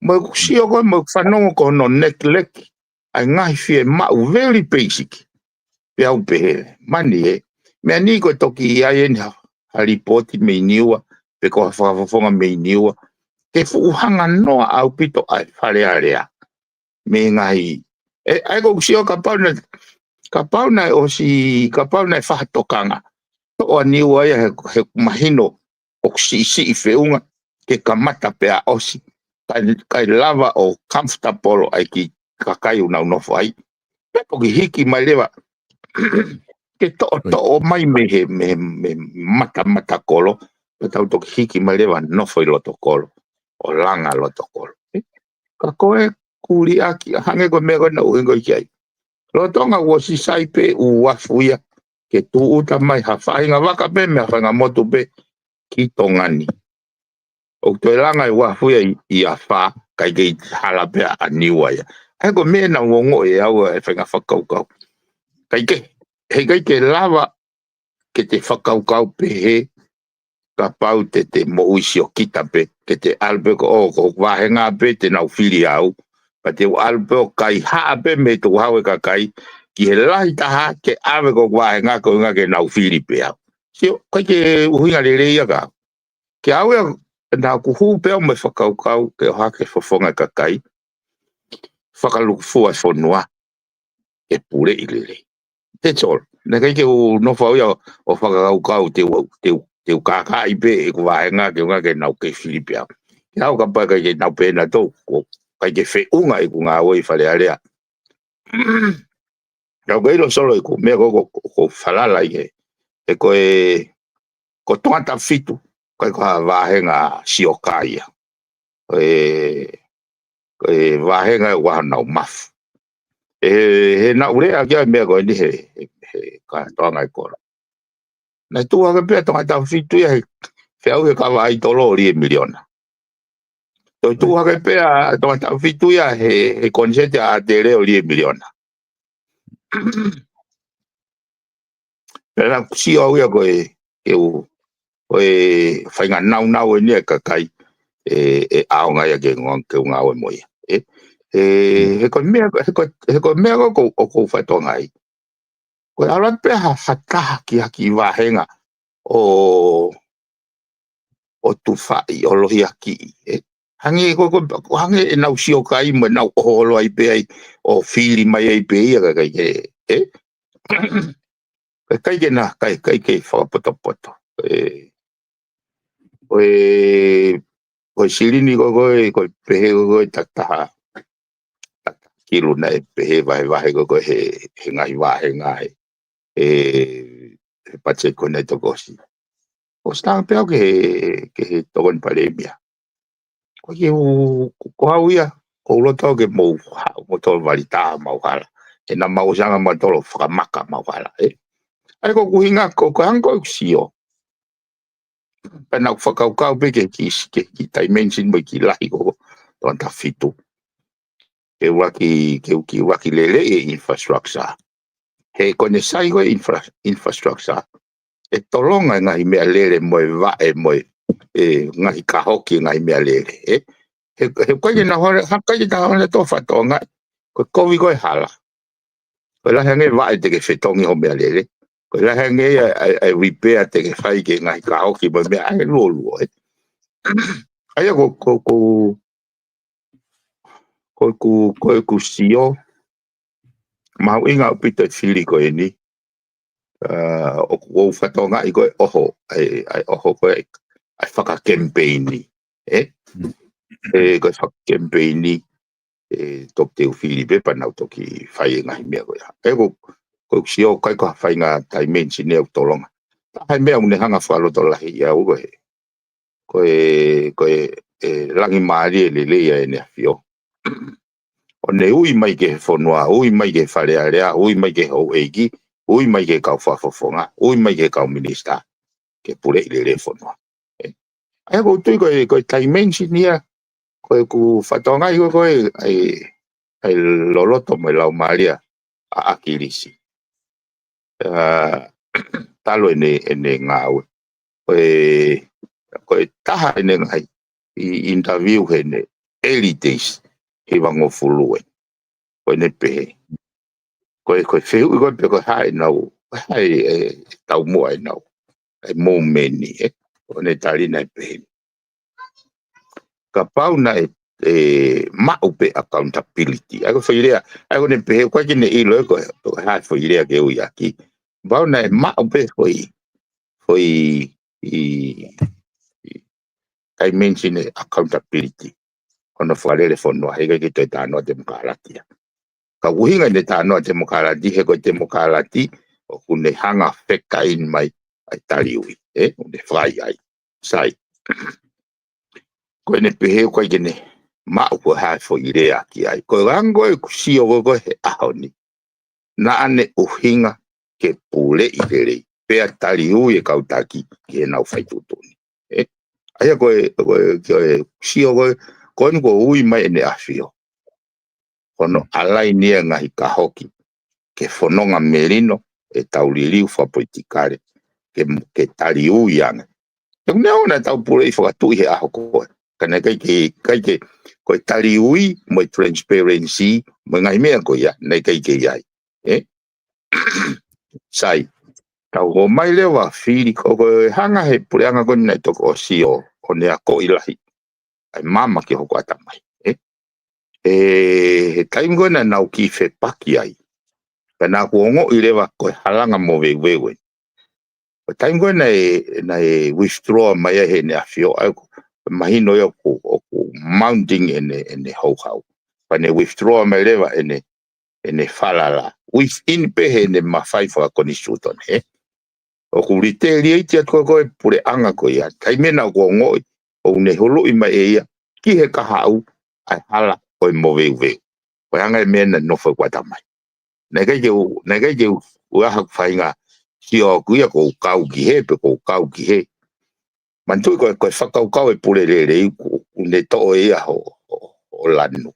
S2: Mai ku sio ko mai whanongo ko no neglect ai ngahi fie mau very basic. Pe au pehe, mani mea ni ko toki ai ni ha ripoti mei niwa, pe ko whawhafonga mei niwa. Ke fuhanga noa au pito ai whare alea. Me ngahi. Ai ko sio ka pauna o si ka pauna whahatokanga. O niwa ia he mahino o si I feunga ke kamata pe a osi kai lava o comfortable ai ki kakai una no fai pe po ki hiki mai lewa ke to o mai me mata kolo pe tau to hiki mai lewa no foi loto kolo o langa loto kolo ka koe kuri aki hange ko me ko na uingo ki lotonga wo si sai pe u wafuia ke tu uta mai ha whainga waka pe mea whainga motu pe ki tongani. O te langa wa fuia I a wha kai kei hala pe a niwa ia. Ai ko mea wongo au e whainga whakaukau. Kai ke lava ke te whakaukau pe he ka pau te mo uisi o kita pe ke te alpe ko wahenga pe te nau whiri au. Pa te alpe o kai haa pe me tu hawe ka kai ki he lahi taha ke ave ko wahenga ko inga ke nau whiri pe au. Sio, kai ke uhinga lere ia ka. Ke awe na kuhu pe o me whakaukau ke hake whafonga ka kai. Whakalukufua whanua e pure I lere. That's all. Na kai ke o nofau ia o whakaukau te ukakai pe e kuwahenga ke unga ke nau ke whiri pe au. Ke au ka pa ke nau pe na tau kai ke whiunga I ku ngā oi whare area. Kau keilo solo I ku mea ko whalala I e ko toata fitu kai ko wahenga siokai wahenga nau mafu he na urea kia mea ko ni he ka toanga I kora na tua ka pia toata fitu ia he au he ka wai tolo ori miliona tu hake pea to ta fitu ya he concert a tele o 10 miliona era si o ya ko o fai nga nau ni ka kai a nga ya ke ngon ke nga o mo ya he ko me ko fa to ngai ko ala pe ha ka ki va henga o tu fai o lo ki hangi ko hangi na usio kai mo na o lo ai pe o fili mai ai pe ya ka kai ke na kai ke fa poto o silini ko pe ko ta kilo na pe vai ko he ngai pache ko na to gosi o sta pe ke to kon palemia ko ke ko hauia ko lo to ke mo to valita mau hala na mau janga mo to fra maka mau hala ai ko kuhinga ko hango sio pana whakau pe ke ki dimension mo ki lahi ko ton ta fitu ke waki lele infrastructure he kone sai ko infrastructure tolonga ngai mea lele mo mo ngai ka hoki ngai mea lele he ko na hore haka na hore to fatonga ko vi ko hala ko la hange te ke fetongi ho mea lele ko la hange ai repair te ke fai ke ngai ka hoki mo mea ai lolo ai ko sio mau inga pita fili ko ni o fatonga i ko oho ai ko ai whaka campaign ni ko whaka campaign ni tok te Filipe panau toki whai ngai mea ko ya ko sio kai ko whai ngā dimension ne tolonga hai mea une hanga whalo to lahi ia ugo he ko langi maari le ia ne afio o ne ui mai ke whanua ui mai ke wharearea ui mai ke hau eiki ui mai ke kau whafofonga ui mai ke kau minista ke pure i le whanua ai ko tui ko dimension ia ko ku whatonga i ko ai loloto mai lau maria a akirisi talo ene ngau ko taha ene ngai i interview hene early days he wango fulue ko ne pe ko feu ko pe ko hai no hai tau mo ai no ai mo meni ko ne tali na pe ka pau na ma upe accountability ai ko feirea ai ko ne pe ko ke ne ilo ko hai feirea ke u yaki pau na ma upe foi I mention accountability ono whalere whanua hega ki te tānoa demokarati ka uhinga ne tānoa demokarati he ko demokarati o kune hanga wheka in mai ai tariui une whai ai sai koe ne pehe koe kene mau ko hai fo i rea ki ai koe rango e kusio gogo he ahoni na ane uhinga ke pule i rei pea tariui e kautaki ki e nau whaitutuni aia koe kusio goe koe ko ui mai ne afio kono alai nia ngahi ka hoki ke whanonga merino e tauririu whapoitikare ke tariu ianga tuk nea ona tau pure i whakatui he aho koe kana kai ke koe tariui mo transparency mo ngahi mea koe ia nei kai ke iai sai tau ho mai lewa whiri koe hanga he pure anga koe nei toko o sio o nea ko ilahi ai mama ke hoko atamai he taim koe na nau ki whe paki ai kana kuongo i lewa koe halanga mo wewe o taim koe na withdraw mai he ne afio ai mahino yo ko mounting ene hau pa ne withdraw mai lewa ene falala within pe he ne mawhai whaka koni suton o ku retaliate at koe pure anga koe ia taimena kuongo o ne holo i mai ia ki he kahau ai hala koe mo wewe koe anga e mena nofo kwa tamai ngai ke ua hak whainga si o kuia ko kau ki he pe ko kau ki he Mantu ko whakaukau e pule re ne to ia ho lanu.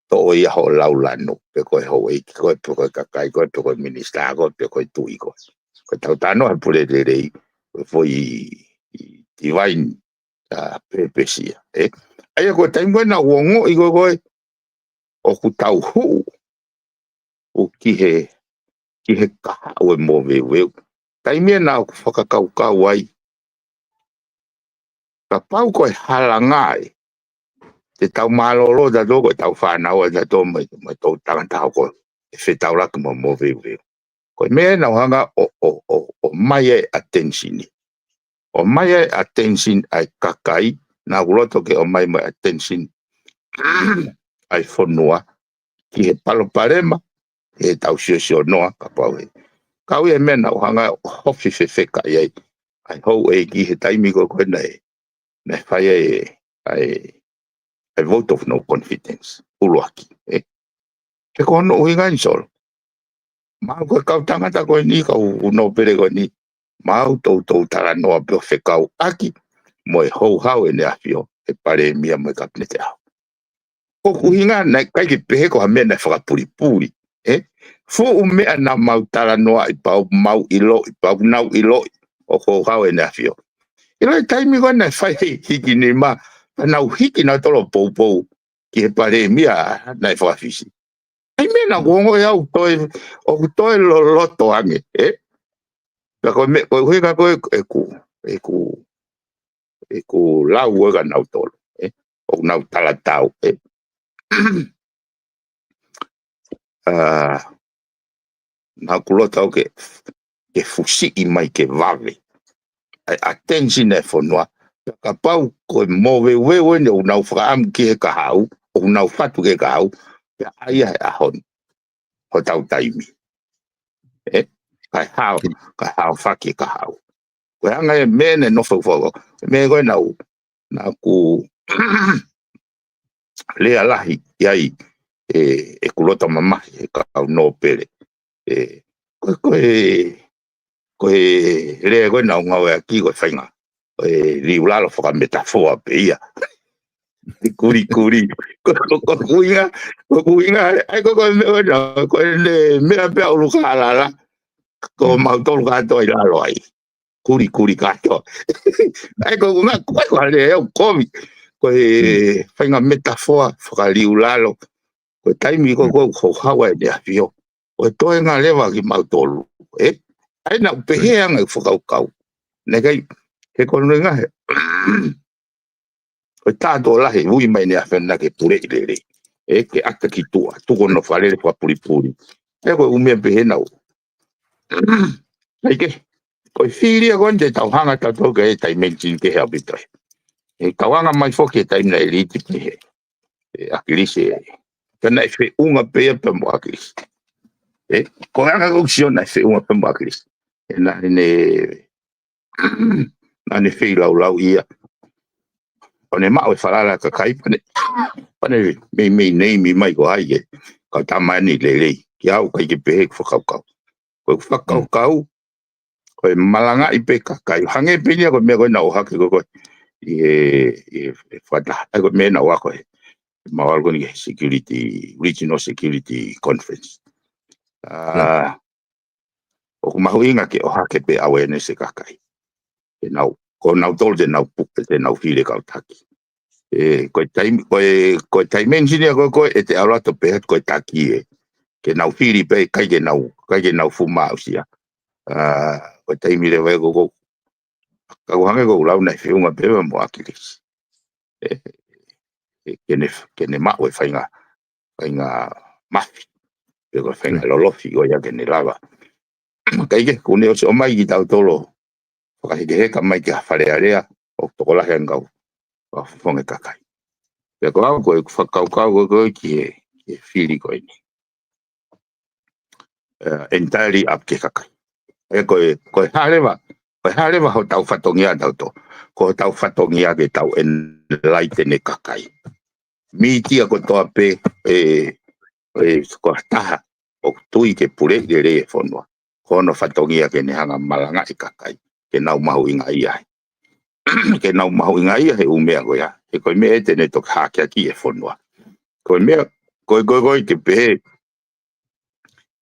S2: To ia ho lau lanu. Pe koe ho e koe kakai koe pe koe minista koe pe koe tui koe. Koe tau tano e pule re foi divine pepesia. Aia koe taimua na uongo i koe o ku tau hu o ki he kaha o e mo veu. Taimia na o whakakaukau ai. Ka pau koe halangai. Te tau malolo da do koe tau whanau da do mai tau tangata koe. E whetau laka mo veu. Koe mea na hanga o mai e attention. O mai e attention ai kakai. Na uloto ke o mai attention. Ai whanua. Ki he palo parema. E tau sio noa ka pau he. Kau e mea na hanga hofi whewheka iai. Ai hou e ki he taimi koe nei. Nei whai ai vote of no confidence. Uluaki. He kono uhinga insol. Mau koe kau tangata koe ni kau uno pere koe ni. Mau tau tara noa peo whekau aki. Mo e hou hau e ne awhio. E pare mia mo e kapnete hau. Ko uhinga nei kai ki pehe ko ha mea nei whakapuri. Fu mea na mau tara noa i pau mau ilo. I pau nau ilo. O hou hau e ne awhio. Ilo e taimi koe nei whai hiki ni ma. Nau hiki na tolo pou ki he pare mia nai whakawhisi. Ai mea na kuongo e au o toi loto ange, Ka koe huika koe e ku lau uega nau tolo, O nau talatau, Nau kulota au ke fusi i mai ke vave. Attention e whanua. Ka pau koe mowe wewe ne o nau whakaam ki he kahau, o nau whatu ke kahau, pe aia he ahon, ho tau taimi. Kai hao whaki kahau. Koe hanga e mene no whauwhau, me koe nau ku lea lahi iai e kulota mamahi he kahau no pere. Koe lea koe nau ngau e aki koe whainga. Riulalo whakametafoa pe ia. Kuri. Ko kuinga. Ai ko mea pea uluka alala. Ko mautolu kato i lalo ai. Kuri kato. Ai ko kunga koe hale e o komi. Koe whainga metafoa whakariulalo. Koe taimi ko hawa e ne awhio. Koe toe ngā lewa ki mautolu. Ai na upehea ngai whakaukau. Nekai he kono ngā he. O tātou lahi ui mai ne awhena ke pure i lere. Ke aka ki tua. Tuko no whalere whapuripuri. Koe umea pehe nau. Eike. Koe whiria koe te tau hanga tātou ke e tai mention ke hea bitoi. Kawanga mai whoke e taimna e riti pehe. Akilise. Kana e whi unga pea pe mo akilise. Koe anga kuksiona e whi unga pe mo akilise. Nane whi lau ia. Pane mao e whalala ka kai pane me neimi mai ko haike ka tamani lelei ki au kai ke pehe whakaukau koe whakaukau koe malanga i pe ka kai hange pinia koe mea koe na o hake koe i whata ai koe mea na o hako he mawal koe ni regional security conference o kumahu inga ke o hake pe awareness e kakai e nau ko nau tol de nau pupe de nau file kau taki. Koe taime engineer koe e te aulato pe het koe taki ke nau fili pe kai ke nau fuma usia. Koe taime le wai koko kau hange koko lau nai whiunga pewa mo akilis. Kene mao e whainga mafi. Koe whainga lolofi koe ya kene lava. Kaike kune o se o mai ki tau tolo. Whakahekeheka mai ki hawharearea o tokolahe ngau wa whonge kakai. Pea ko au koe whakaukau koe ki he whiri koe ni. Entirely up ke kakai. Koe harewa ho tau whatongia tau to. Ko tau whatongia ke tau enlighten e kakai. Mitia ko toa pe ko taha o tui ke pure ke re e whonua. Kono whatongia ke ne hanga malanga e kakai. Ke nau mahu inga iai. ke nau mahu inga ia he umea ko ya e ko me te ne to ha ki e fonwa ko me ko ke pe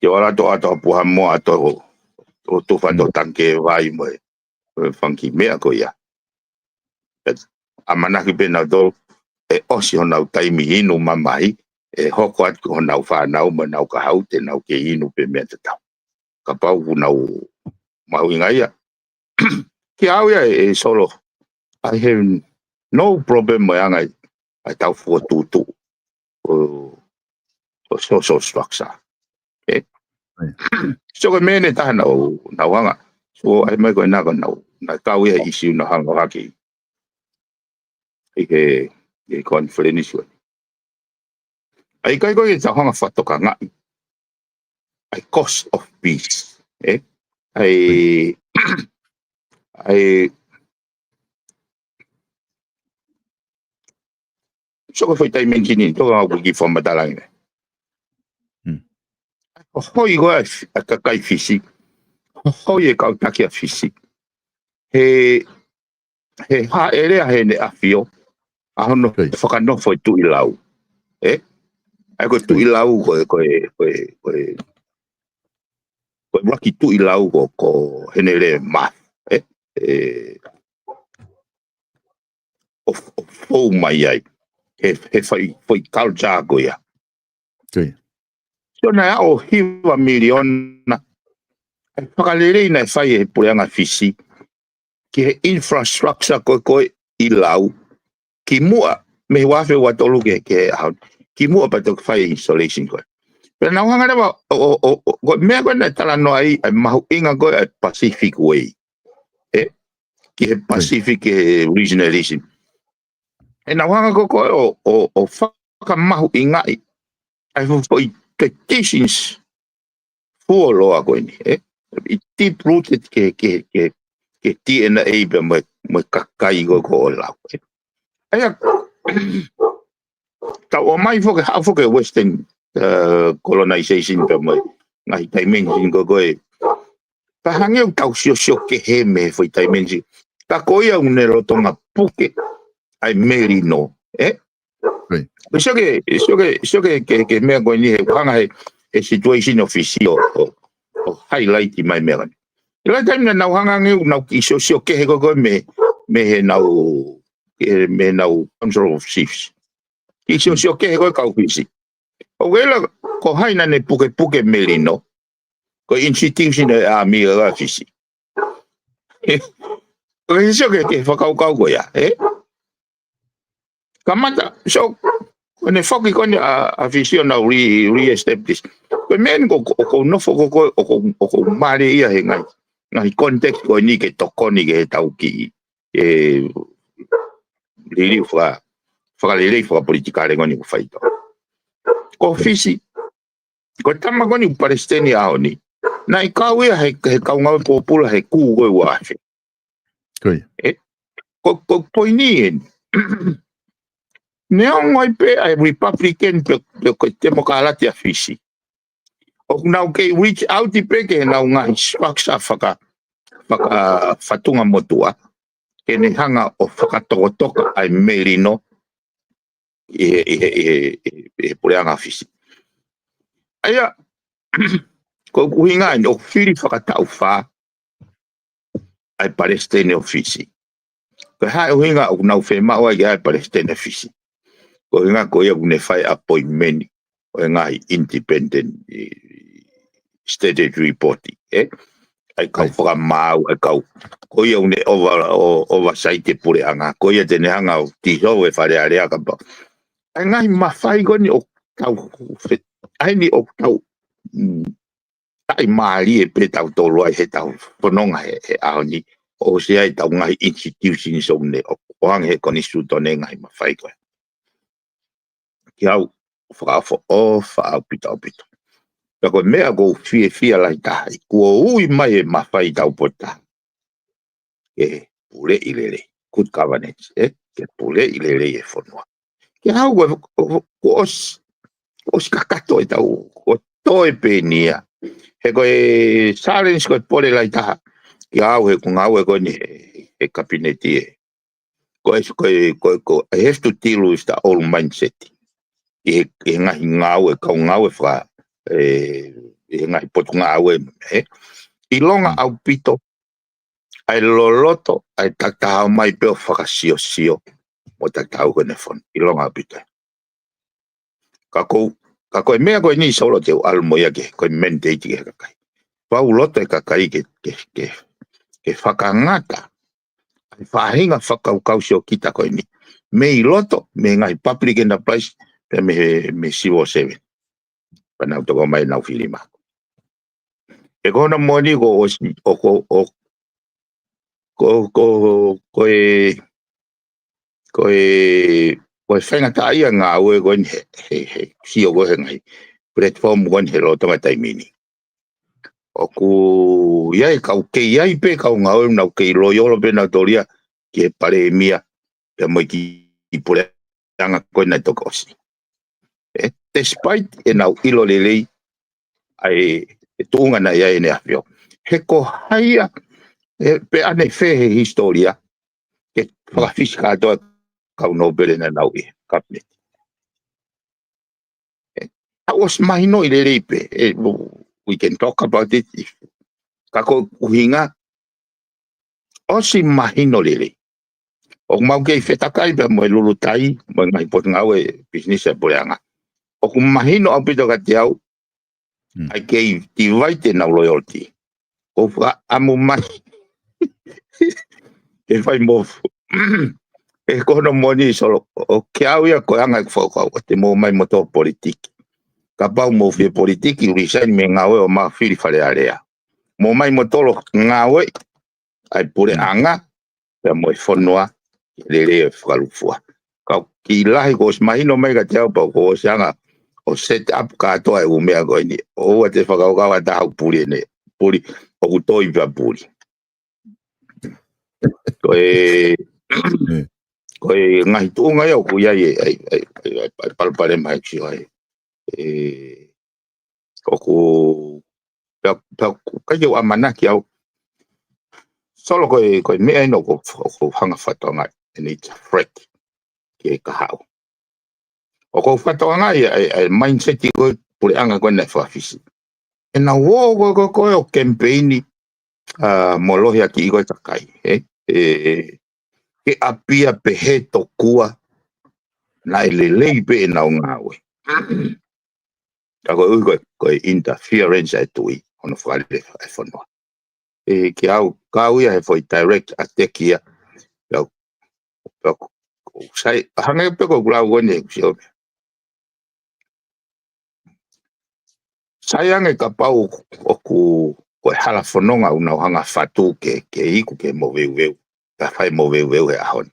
S2: yo ara to ato pu mo ato to fa to tanke vai mo funky me ko ya amana ki pe na do e osi ona taimi inu mamai e hoko at ko na fa na mo na ka haute na ke inu pe me ta ka pa na mahu inga ia ki au ya e solo I have no problem mo yang ai tau fo tu o social structure eh so ko me ne ta na wanga so ai mai ko na ka we issue na hanga haki e conference ai kai ko e ta hanga fato ka nga ai cost of peace ai so ko foi tai mentioning to ga ki forma ta lang hoi go a kai fisi hoi e ka taki a fisi he ha ere he ne afio a hono whakano foi tu i lau ai ko tu i lau ko waki tu i lau ko hene re math of fo mai ai he foi culture go ya so na o hiwa miliona whakalere na whai e pureanga fisi ki he infrastructure ko i lau ki mua me wafe watolu ke hau ki mua pa te whai installation ko pero na hanga rewa ko mea ko na tala no ai mahu inga ko Pacific Way ki he Pacific regionalism e na hanga ko o whaka mahu inga ai foi petitions for loa ko ni i deep rooted ke DNA be mo kakai go la ai ta o mai fo ke western colonization be mo ngai dimension go ta hange u tau sio ke he me foi dimension ta ko ia un ero tonga puke ai merino so que me go ni hanga e situation official highlight mai me la time na hanga ngi na ki sio ke go me he na control of chiefs ki sio ke go ka ofisi o wela ko haina ne puke merino ko institution a mi ga ofisi o sio ke fa ka go ya kamata so when the fuck ko ni a vision na re-establish ko men ko no fo ko mari ia he ngai context ko ni ke to ko ni ke tau ki lili fa lili fa politika le ngoni ko faito ko fisi ko tama ko ni palestini a oni na ka we he ka nga popula he ku go wa ko poini Neon ngoi pe ai Republican pe ko demokrati a fisi. O nau ke reach out pe ke nau ngai structure faka fatunga motua. Ke ne hanga o whakatokotoka ai merino pureanga fisi. Aia ko kuhinga o fili whakatau wha ai Palestine o fisi. Ko hai uhinga o nau whema o ai Palestine fisi. Ko nga ko ia une fai appointment o nga independent stated reporting ai ka fra mau ai ka ko ia une oversight pure anga ko ia tene hanga ti so e fare area ka pa ai nga ma fai ko ni o ka ai ni o ka ai mali e pe tau to lo ai he tau pononga e a ni o se ai tau nga institution so ne o hang he ko ni su to ne nga ma fai ko Kiau whakafo pita. Kako mea go fia lai taha. Kua ui mai e mawhai tau pota. Ke pule ilele. Good governance. Ke pule ilele e whanua. Ke hau ko os kakato e tau. Ko toe penia. He koe silence koe pole lai taha. Ke hau he kung hau e koe ni he kabineti I have to deal with the old mindset. I ngahi ngau e kau ngau e wha I ngahi potu ngau e I longa au pito ai loloto ai takahau mai peo whakasio sio mo takahau kone whon I longa au pito ka koe mea koe ni solo te almoia ke koe mandate ke kakai pau loto e kakai ke whakangata ai whahinga whakaukau sio kita koe ni me I loto me ngai public enterprise pe me siwo 7 panau toko mai nau filima e kona moni ko koe whainga taia ngā ue koe he sio koe ngai platform koe he lotonga taimini oku iai kau kei iai pe kau ngā ue nau kei loiolo pe nau toria ki he pare mia pe moi ki pule anga koe nai toko osi despite e nau ilo lelei ai tuunga na iai ne afio he ko haia pe ane fe he historia ke whakawhiska atoa kau nobele na nau I cabinet. That was mahino I lelei pe. We can talk about it. Kako uhinga osi mahino lelei. O mau kei whetakai pe mo lulu tai mo ngai potu ngau e business e poreanga. O ku mahino au pito kati au ai kei tivaite na loyalty. O wha amu mai e whai mofu. E kono moni solo o ke au ia koe anga whakau te mo mai moto politiki. Ka pau mo fie politiki resign me ngawe o ma whiri whare area. Mo mai motolo ngawe ai pure anga pe mo whanua lere e whakalufua. Ka ki lahi ko mahino mai ka te au pau ko anga o set up ka atoa e umea koe ni. O ua te whakau kawa tahau puri ne. Puri o kutoi pia puri. Koe ngahi tuunga iau ku iai ai palpare mai ki ai oku kai au amanaki au solo koe mea ino ko hanga whatonga and it's a threat ki e kahau o ko whatonga ai mindset I koe pure anga koe nei whawhisi e na wo koe o campaigni molohia ki I koe takai ke apia pehe tokua na lelei pe na ngawe Kako koe interference ai tui ono whare e whanua. Ki au kau ia he foi direct attack ia. Sai hanga peko kulau kone kusio. Sai ange ka pau oku koe hala whanonga unau hanga whatu ke iku ke mo veu. Ka whai mo veu he ahon.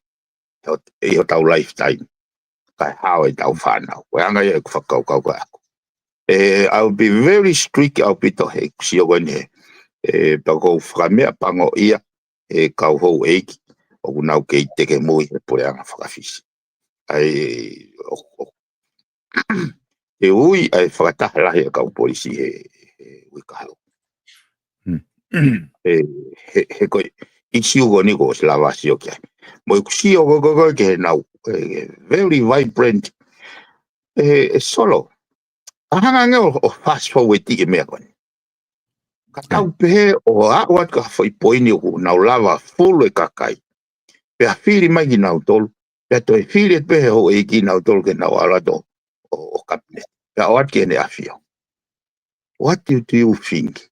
S2: Iho tau lifetime. Kai hao e tau whanau. Koe anga ia ku whakau kau koe aku. I'll be very strict au pito he kusio kone he pako whakamea pango ia kau hou eiki o kunau kei teke mui he poreanga whakawhisi. Ai e ui ai whakataha lahi a kau polisi he wikahau. He koe isi ugo ni ko slavasi o kia. Mo kusio go ke he nau very vibrant solo. Ahanga nge o fast forward tiki mea kone. Ka tau pehe o awat ka whai poini o nau lava full e kakai. Pea whiri mai ki nau tolu. Pea toi whiri et pehe ho e ki nau tolu ke nau arato o cabinet. Pea awat ki ene afio. What do you think?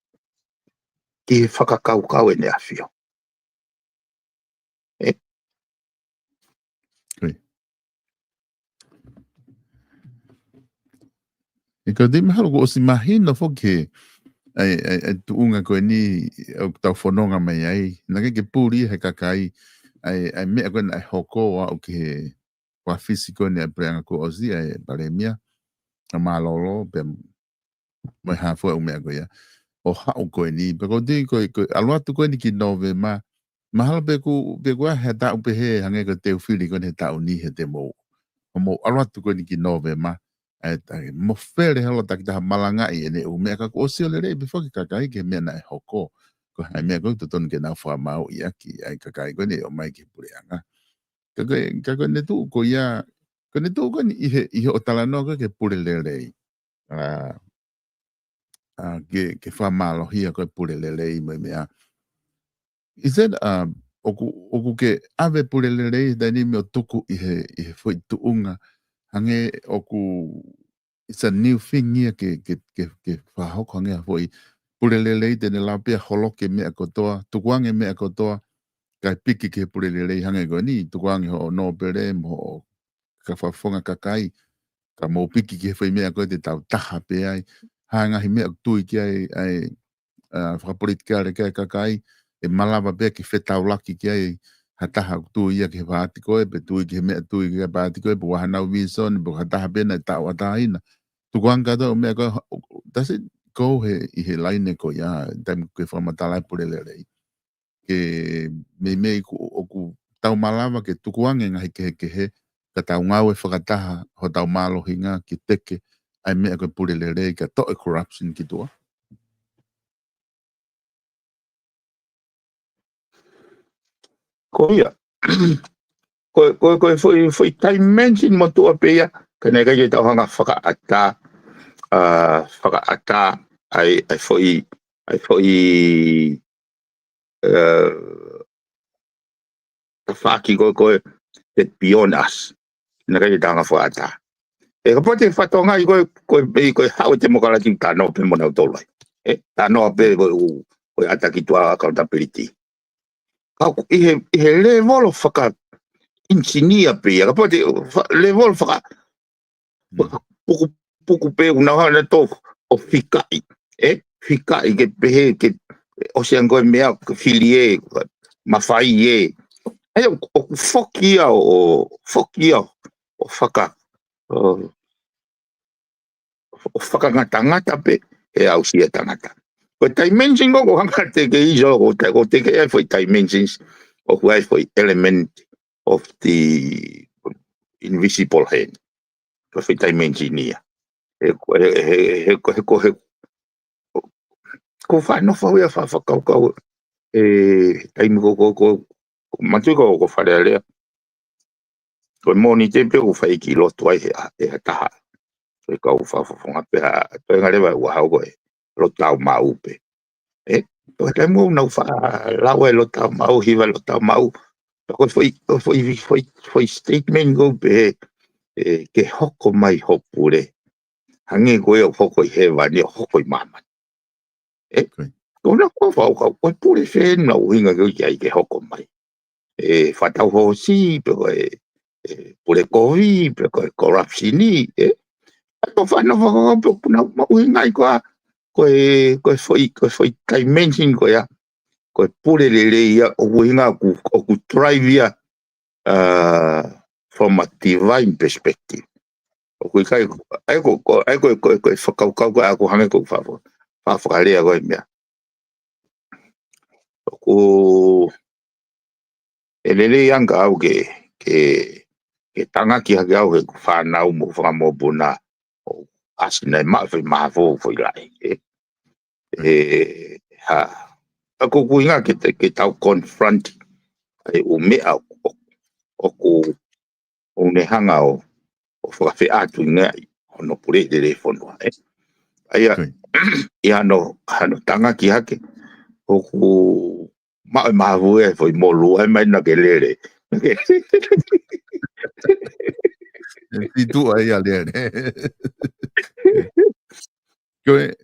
S2: Ki he whakakau ene afio.
S1: E ka te mahalo ko o si mahina whoke ai tuunga koe ni au tau whanonga mai ai. Nake ke pūri he kakai ai mea koe na hoko au ke he wa fisiko ni a preanga ko ozi ai paremia. A malolo pe mai hafo au mea koe ia. O hao koe ni. Peko di koe aluatu koe ni ki nove ma. Mahalo pe ku he tau pe he hange ko teu whiri koe he tau ni he te mou. Mo aluatu koe ni ki nove ma. Mo fere halo takita malangai ene u mea ka ko osio le rei before ki kakai ke mea na e hoko ko hai mea ko to ton ke na fa mau ia ki ai kakai ko ne o mai ki pureanga Kako ne tu ko ia ko ne tu ko ni ihe o tala no ke pure lelei. Ke fa malo hia ko pure lelei me mea. Is it oku ke ave pure lelei da ni me tuku ihe foi tuunga hange oku it's a new thing here ke fa hoko hange foi pure lelei de la pe holoke me akotoa tukuange me akotoa kai piki ke pure lelei hange go ni tukuange ho no pere mo ka whafonga kakai, ka mō piki ke whai mea koe te tau taha pe ai, hanga hi mea tui ki ai whakapolitika re kai kakai, e malawa pe ki whetau laki ki ai, ha taha tui ia ki he whaati koe, pe tui ki he mea tui ki he whaati koe, pe wahanau wison, pe ha taha pena e tau ataina. Tukuanga to mea koe, does it go i he laine ko ia, taim koe whamatalai pure le rei. Ke me oku tau malawa ke tukuange ngahi ke he, ka tau ngau e whakataha ho tau malo hinga ki teke ai mea koe pure le rei ka toe corruption ki tua.
S2: Ko ia. Ko foi time mention mo tua pe ia. Ka nega ke tau hanga whakaata ai foi whaki koe that beyond us. Nega ke tau hanga whakaata. E ka pote whatonga i koe hau te mokalati tano pe mona utolai. Tano pe koe ata ki tua accountability. Ihe level whaka engineer pe ia. Ka pote level whaka puku pe una hana to o fikai. Fikai ke pehe ke o sean koe mea filie mawhai e. Ai o whokia o whaka o whakangata pe e au sia tangata. Ko dimension ko hanga te ke iso ko te ke e foi dimensions of why foi element of the invisible hand. Ko foi dimension ia. Ko fa no fa ia fa kau time ko matu ko fa le ko moni te pe ko fa ki lo toi e ta e ka fa fa pe to ngale ba wa ko lo tau mau pe to te mo no fa la we lo tau mau hi va lo tau mau ko foi statement go pe ke hoko mai hopure hange ko e hoko he va ni hoko mama ko na ko fa ko pure se no hinga ko ya ke hoko mai fa tau ho si pe pure kovi pe corruption ni ko fa no fa na mo hinga ko foi dimension ko ya ko pure le ya o hinga ku drive ya from a divine perspective. Ko kai ai ko whakau ako hange ko whakarea koe mea. Ko elele anga au ke tanga ki hake au ke whanau mo whakamopuna o asina e maa whai mahafo whai lai. Ako kuinga ke tau confront ai o mea o ne hanga o whakawhi atu ngā ono pure de whanua. Aia, i hano tanga ki hake, o ku mahavu e whai molu, ai mai na ke lere.
S1: I tu ai a lere. Koe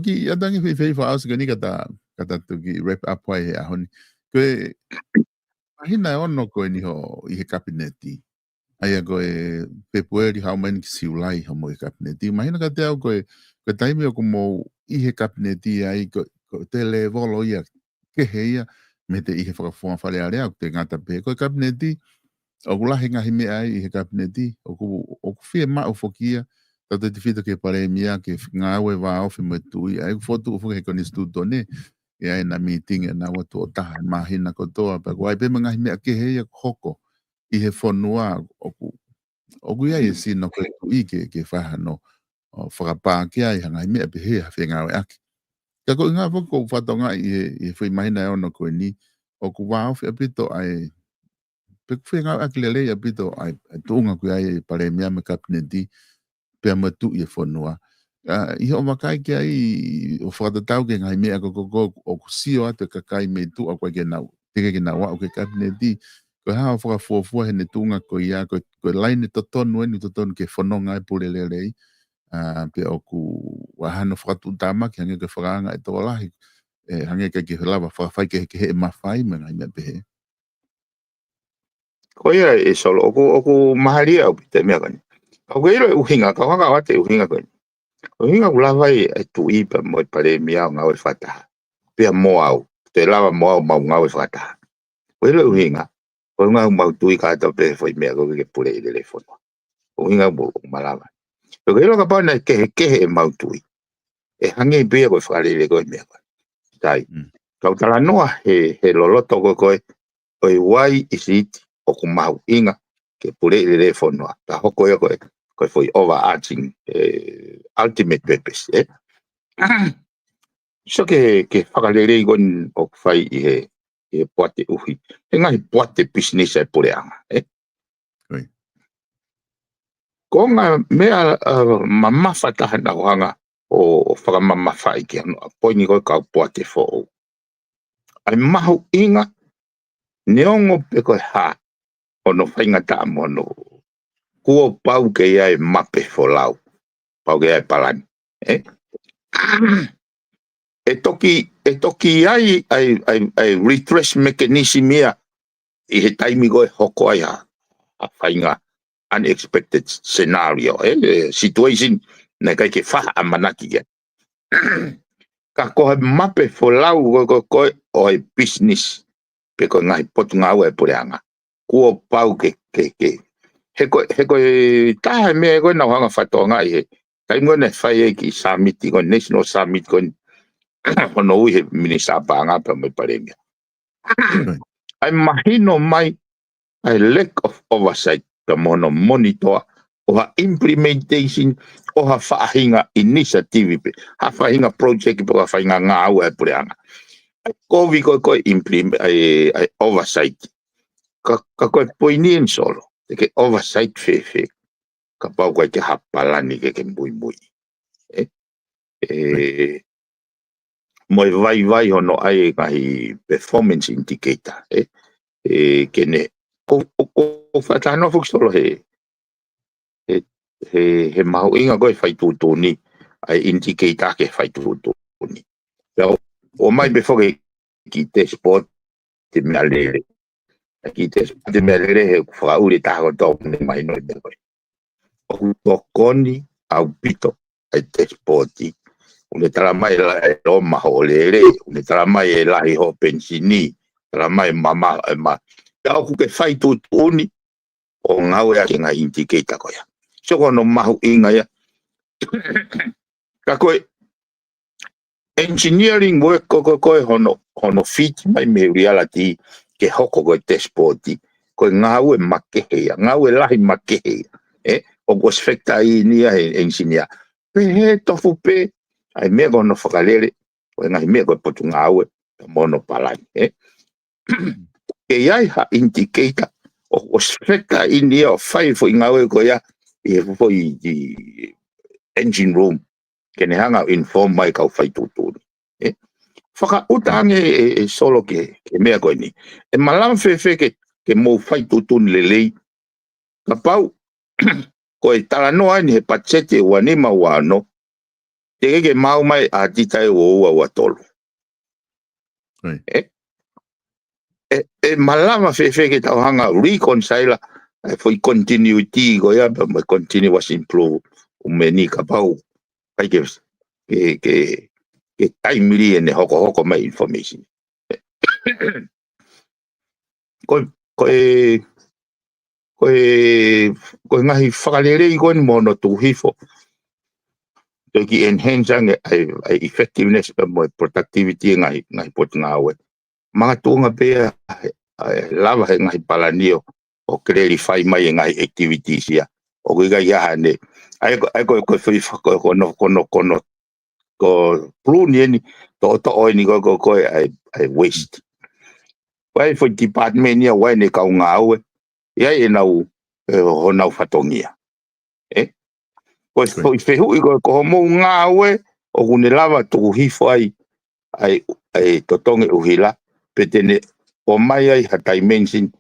S1: ki atangi whi wha ausi ka ni kata tuki wrap up wai he ahoni. Koe ahina e ono koe ni ho i he kabineti. Aia koe pepueri hau mani ki siulai ho mo i kabineti. Mahina ka te au koe taimi o kumo i he kabineti ai ko te le volo ia ke heia me te i he whakafonga whare area te ngata pe. Koe kabineti o kulahi ngahi mea ai i he kabineti o ku fie maa ufokia tata te whita ke pare mia ke ngā ue wā ofi me tui. Ai ku fotu ufuka he koni stuto ne e ai na meeting e na watu o taha mahina kotoa. Pa ku ai pe ngahi mea ke heia hoko i he whanua oku ia i sino koe tui ke whahano whakapā ke ai hanga i mea pe hea whenga ue ake. Ka koe ngā whako whatonga i he whi mahina e ono koe ni o ku wā ofi apito ai pe whenga akilele ya pito ai tuunga kui ai pare mea me kapineti pe amatu i whanua. I ho makai ki ai o whakatatau ke ngai mea ko o kusio atu kakai me tu a koe ke nau. Teke ke nau au ke kapineti. Ko haa whakafuafua hene tuunga ko ia ko laine totonu eni totonu ke whanonga e pule lelei. Pe o ku wahano whakatutama ki hange ke whakanga e tō lahi. Hange ke lawa whakawhai ke he mawhai me ngai mea pehe.
S2: Ko ia e solo oku maharia au pite mea kani. Oku ilo uhinga ka wanga wate uhinga kani. Uhinga ulawai e tu ipa mo pare mea ngau e whataha. Pea mo au. Te lawa mo au mau ngau e whataha. Ko ilo uhinga. Ko ngau mau tui ka ata pe foi mea ko ke pule i telefono. Uhinga mo malawa. Ko ilo ka pana kehe e mau tui. E hange i pia ko whakarele koe mea koe. Tai. Kau tala noa he loloto koe koe wai isiti. O ku mau inga ke pure i telefono ta hoko ia koe foi overarching ultimate purpose so ke whakarere i gon o whai i he poate uhi he ngai poate business e pure anga ko ngā mea mamawhataha na hoanga o whakamamawhai ki anu a poini koe kau poate fo ai mahu inga neongo pe koe haa ono whainga ta mono kua pau ke ia e mape fo lau pau ke ia e palani e toki ai refresh mechanism ia i he taimi koe hoko ai a whainga unexpected scenario situation na kai ke wha a manaki ke ka koe mape fo lau koe o e business pe koe ngai potu ngau e pureanga kua pau ke he koe taha mea koe nau hanga whatonga i he kai ngone whai e ki summit i koe national summit koe hono ui he minisa panga pa mai paremia ai mahino mai ai lack of oversight ka mono monitor o ha implementation o ha whaahinga initiative pe ha whahinga project po ha whahinga ngā au e pureanga kovi koe implement ai oversight ka koe poinien solo ke oversight fe ka pau koe ke hapalani ke mbui moi vai hono ai kai performance indicator kene ko fatano fuk solo he mau inga koe fai tutuni ai indicator ke fai tutuni o mai befo ke ki te sport te mealere ki te mealere he fa uri ta ko to mai no de koe o tokoni au pito ai te sporti une tala mai la e roma ho lere une tala mai e lahi ho pensini tala mai mama ma ka ku ke fai tutuni o ngau ya ke nga indicator ko ya so kono mahu inga ya ka koe engineering work ko hono fit mai me reality ke hoko ko te sporti ko ngau e makehe ngau e lahi makehe o ko sfekta i ni e engineer pe tofu pe ai me kono whakalere o ngai me ko potu ngau e mono palai ke iai ha indicator o sfekta i ni o fai fo ngau e ko ya e fo i engine room ke ne hanga inform mai ka fai tutuni whaka utange solo ke mea koe ni e malam fe ke mo fai tutuni lelei ka pau ko e tala noa ni he pachete wanima wano te ke mau mai a titai o ua tolu malama fe ke tau hanga reconcile foi continuity ko ya ma continuous improve umeni ka pau kai ke taimiri ene hoko mai information ko ngahi whakalere i koe mono tuhifo ki enhancing ai effectiveness mo productivity ngai pot ngawe mga tunga pe lava he ngai palanio o clarify mai ngai activities ya o ga ya ne ai ko foi kono ko prune ni to ni ko ai waste wai foi department ya wai ne ka ngawe ia e nau ho nau fatongia ko fehu ko mo nga we o kune lava tu hifo ai totonge uhila petene o mai ai ha dimension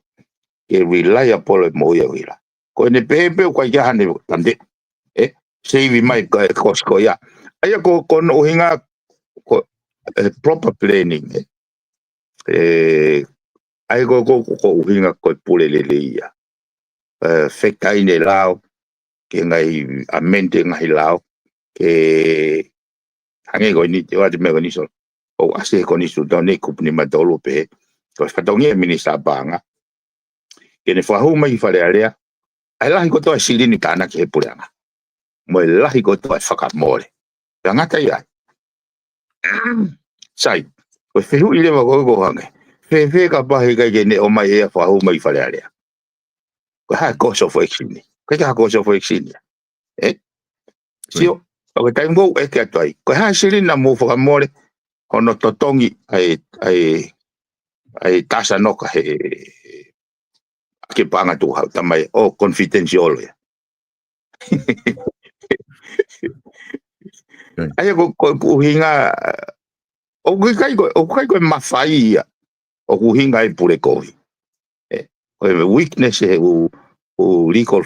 S2: ke reliable mo ia uhila ko ne pepe ko ia hane tande save mai ko ya ai ko no hinga ko proper planning ai ko hinga ko pulele ia feka ine lao ke ngai amente ngai lao ke hange ko ni te wa me ko ni so o ase ko ni so done ku ni madolo pe ko fatongi minisa banga ke ne fa hu mai fa le area ai la ko to silini kana ke pulanga mo la ko to fa mole nga ta ya sai ko fe hu ile ko hange fe ka pa he ka ne o mai e fa hu mai fa le area ko ha ko so fo exini ko ha ko so fo exini sio o ka mo e ka toi ko ha silini na mo fa mole ono totongi ai tasa no ka he ke panga tu ha tamai o confidential ya ai ko hinga o kai ko mafai ya o ku hinga e pure ko o weakness o legal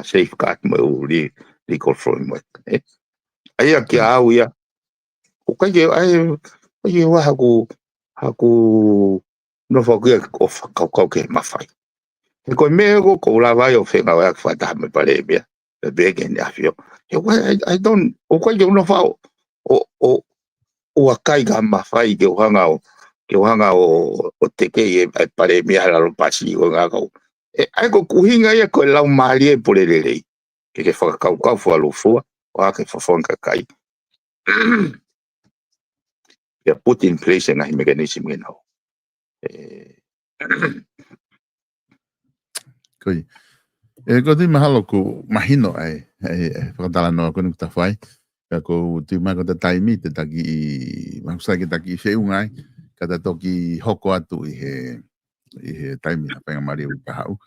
S2: safeguard mo legal framework ai ki au ya o kai ai wa haku no fogue o ke mafai ko me ko la vai o fenga wa fa ta me pare bia be ke ni afio I don't o ko yo no fa o akai ga mafai ke hanga o te ke pare mi ala lo pasi o ga ko ai ko kuhinga ia ko la mali e por ele ke fa ka fo lo fo o ke fa fon ka kai ya put in place na mechanism no
S1: Koi. Ko ti mahalo ko mahino ai whakatala noa ko nukuta whai. Ko ti mai ko ta taimi te taki makusai ke taki whiungai ka ta toki hoko atu i he taimi ha penga mari u kahau.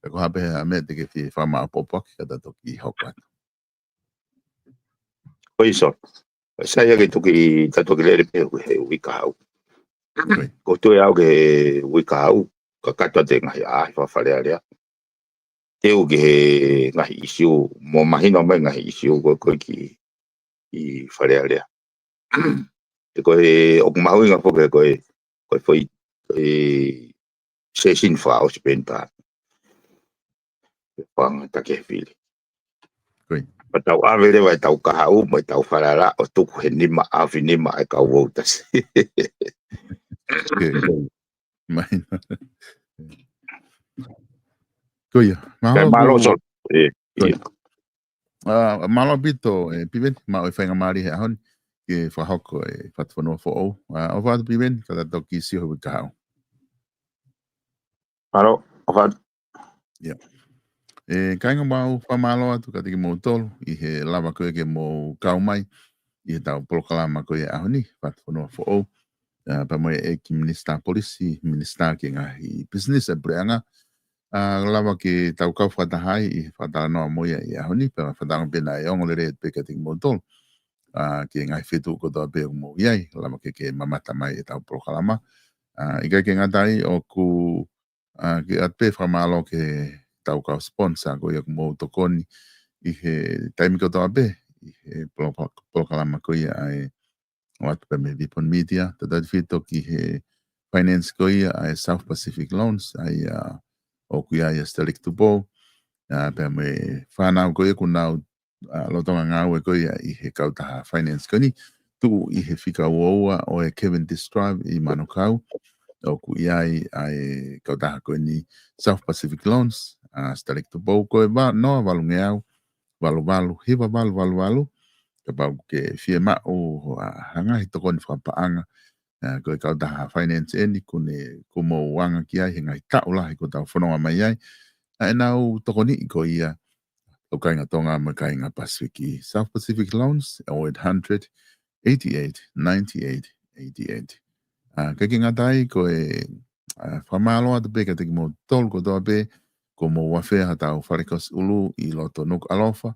S1: Ko hape ha me te ke whi whama apopok ka ta toki hoko atu.
S2: Oi so. Sai ke toki ta toki lere pe he u kahau. Ko tu au ke u kahau ka kata te ngai a fa fale area. Eu ke ngai isiu mo mahino mai ngai isiu ko ki i fare area. Ko o maui nga foke ko foi se sin fa o spenta. Pang ta ke fili.
S1: Koi.
S2: Patau avere vai tau kahau mai tau farala o tuku he nima avi nima ai ka wotas.
S1: Mahino. Koi.
S2: Malo sol.
S1: Malo bito piven ma o whainga maari he ahon ke whahoko whatwhanua fo o. O whatu piven ka ta toki si hobi kahau.
S2: Malo, o whatu.
S1: Yeah. Kainga mau whamalo atu ka tiki mou tolu i he lava koe ke mou kaumai i he tau polokalama koe e ahoni whatwhanua fo o. Pa moe ki minister polisi, minister ki ngahi business e preanga. Lava ke tau kau whatahai i whatala noa moia i ahoni, pa whatanga pena e ongo le re pe ka tiki mou tolu. Ki ngahi whetu ko toa pe mou iai, lava ke mamata mai e tau polokalama. I kai ke ngatai o ku ki atpe whamalo ke tau kau sponsor ko ia mo tokoni i he taimi ko toa be i he polokalama ko ia ai o atu pe me Vipon Media ta tati whito ki he finance ko ia ai South Pacific Loans ai o ku ia Stelik Tupo pe me whanau ko ia kunau lotonga ngau e ko ia i he kautaha finance ko ni tu i he whika uoua o e Kevin Distrive i Manukau o ku iai ai kautaha ko ni South Pacific Loans Stelik Tupo ko e no valunge au valu hiva valu ka pau ke fie ma o hanga hi tokoni whapaanga ko e kautaha finance eni kune kumo wanga ki ai hinga i taula ko tau whanonga mai ai e nau tokoni ko ia o kainga tonga me kainga Pacific South Pacific Loans 0800 88 98 88 ka ki ngatai ko e whamalo atu pe ka teki mo tolu kotoa pe, ko mo wawhea hatau wharekos ulu I loto nuku alofa,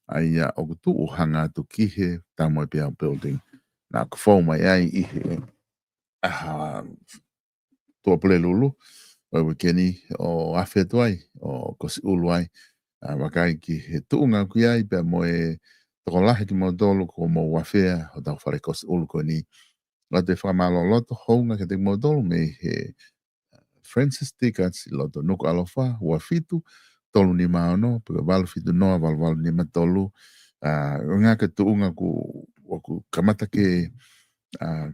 S1: ai o kutu o hanga atu kihe tamo pia building. Na kufau mai ai ihe tua pule lulu, o wikeni o awhea tuai, o kosi ulu ai, wakai ki he tuunga kui ai pia mo e toko lahi ki mo tolu ko mo wawhea o tau wharekos ulu ko ni. La te whamalo loto hounga ke te mo tolu me he Francis Tickets loto nuku alofa ua fitu tolu ni maono pe walu fitu noa walu ni matolu nga ke tuunga ku kamata ke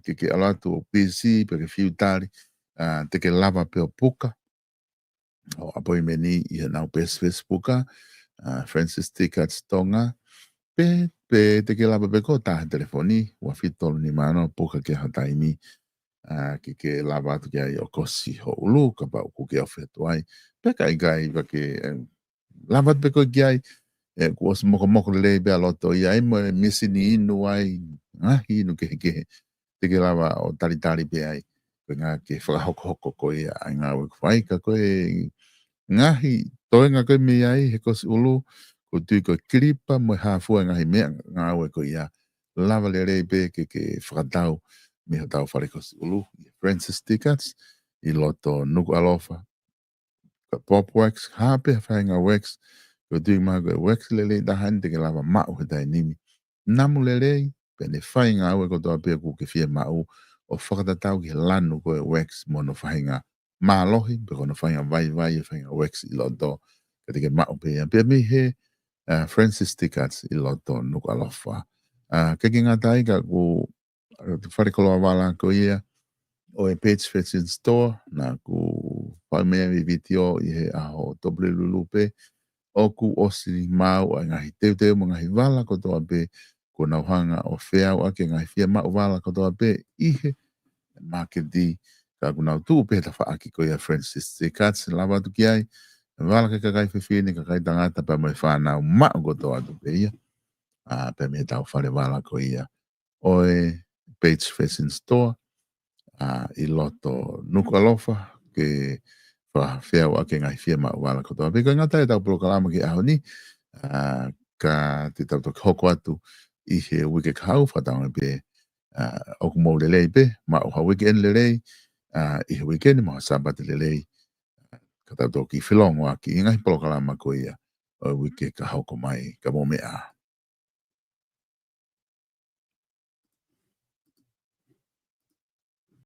S1: ke alatu PC pe ke fiu tali te ke lava pe o puka o apoi meni I nau pesves puka Francis Tickets tonga pe te ke lava pe ko ta telefoni ua fitu tolu ni maono puka ke hataimi ke lava atu kia I o kosi ho ulu ka pa ku ke awhetu ai pe kai ke lava atu pe ko kia ai ku os moko le be aloto I ai mo misi ni inu ai inu ke te ke lava o tali pe ai pe ngā ke whakahoko ko ia ai ngā wik whai ka koe ngahi toi ngā koe me ai he kosi ulu ko tui ko kiripa mo hafua ngahi mea ngā we ko ia lava le pe ke whakatau me ho tau wharekos ulu Francis Tickets I loto nuku alofa ka pop wax hape whainga wax ko tui maa koe wax lele dahan te ke lava mau he tai nimi namu lele pe ne whainga aue ko toa pe ku ke fie mau o whakatatau ki lanu koe wax mono whainga mālohi pe kono whainga vai whainga wax I loto ka te ke mau pe mi he Francis Tickets I loto nuku alofa keki ngā tai ka ku wharekoloa wala ko ia o e Page Fashion Store na ku whaimea I vitio I he aho tobre lulupe o ku osi mau a ngahi teu mo ngahi wala ko toa pe ko na hanga o wheau ake ngahi fia mau wala ko toa pe ihe market ka ku nau tu pe ta whaaki ko ia Francis Tickets lava tu ki ai wala ke kakai whiwhini kakai tangata pa mai whanau mau ko toa tu pe ia pe me tau whare wala ko ia o e Page Fashion Store I loto nuku alofa ke whawhau ake ngai whia mau wala kotoa. Peko ngata e tau prokalama ki aho ni ka te tau toki hoko atu I he wike kahau whataunga pe oku mou lelei pe ma uha weekend lelei I he weekend ma sabate lelei ka tau toki whilongo aki ingahi prokalama ko ia o wike kahau ko mai ka mo mea.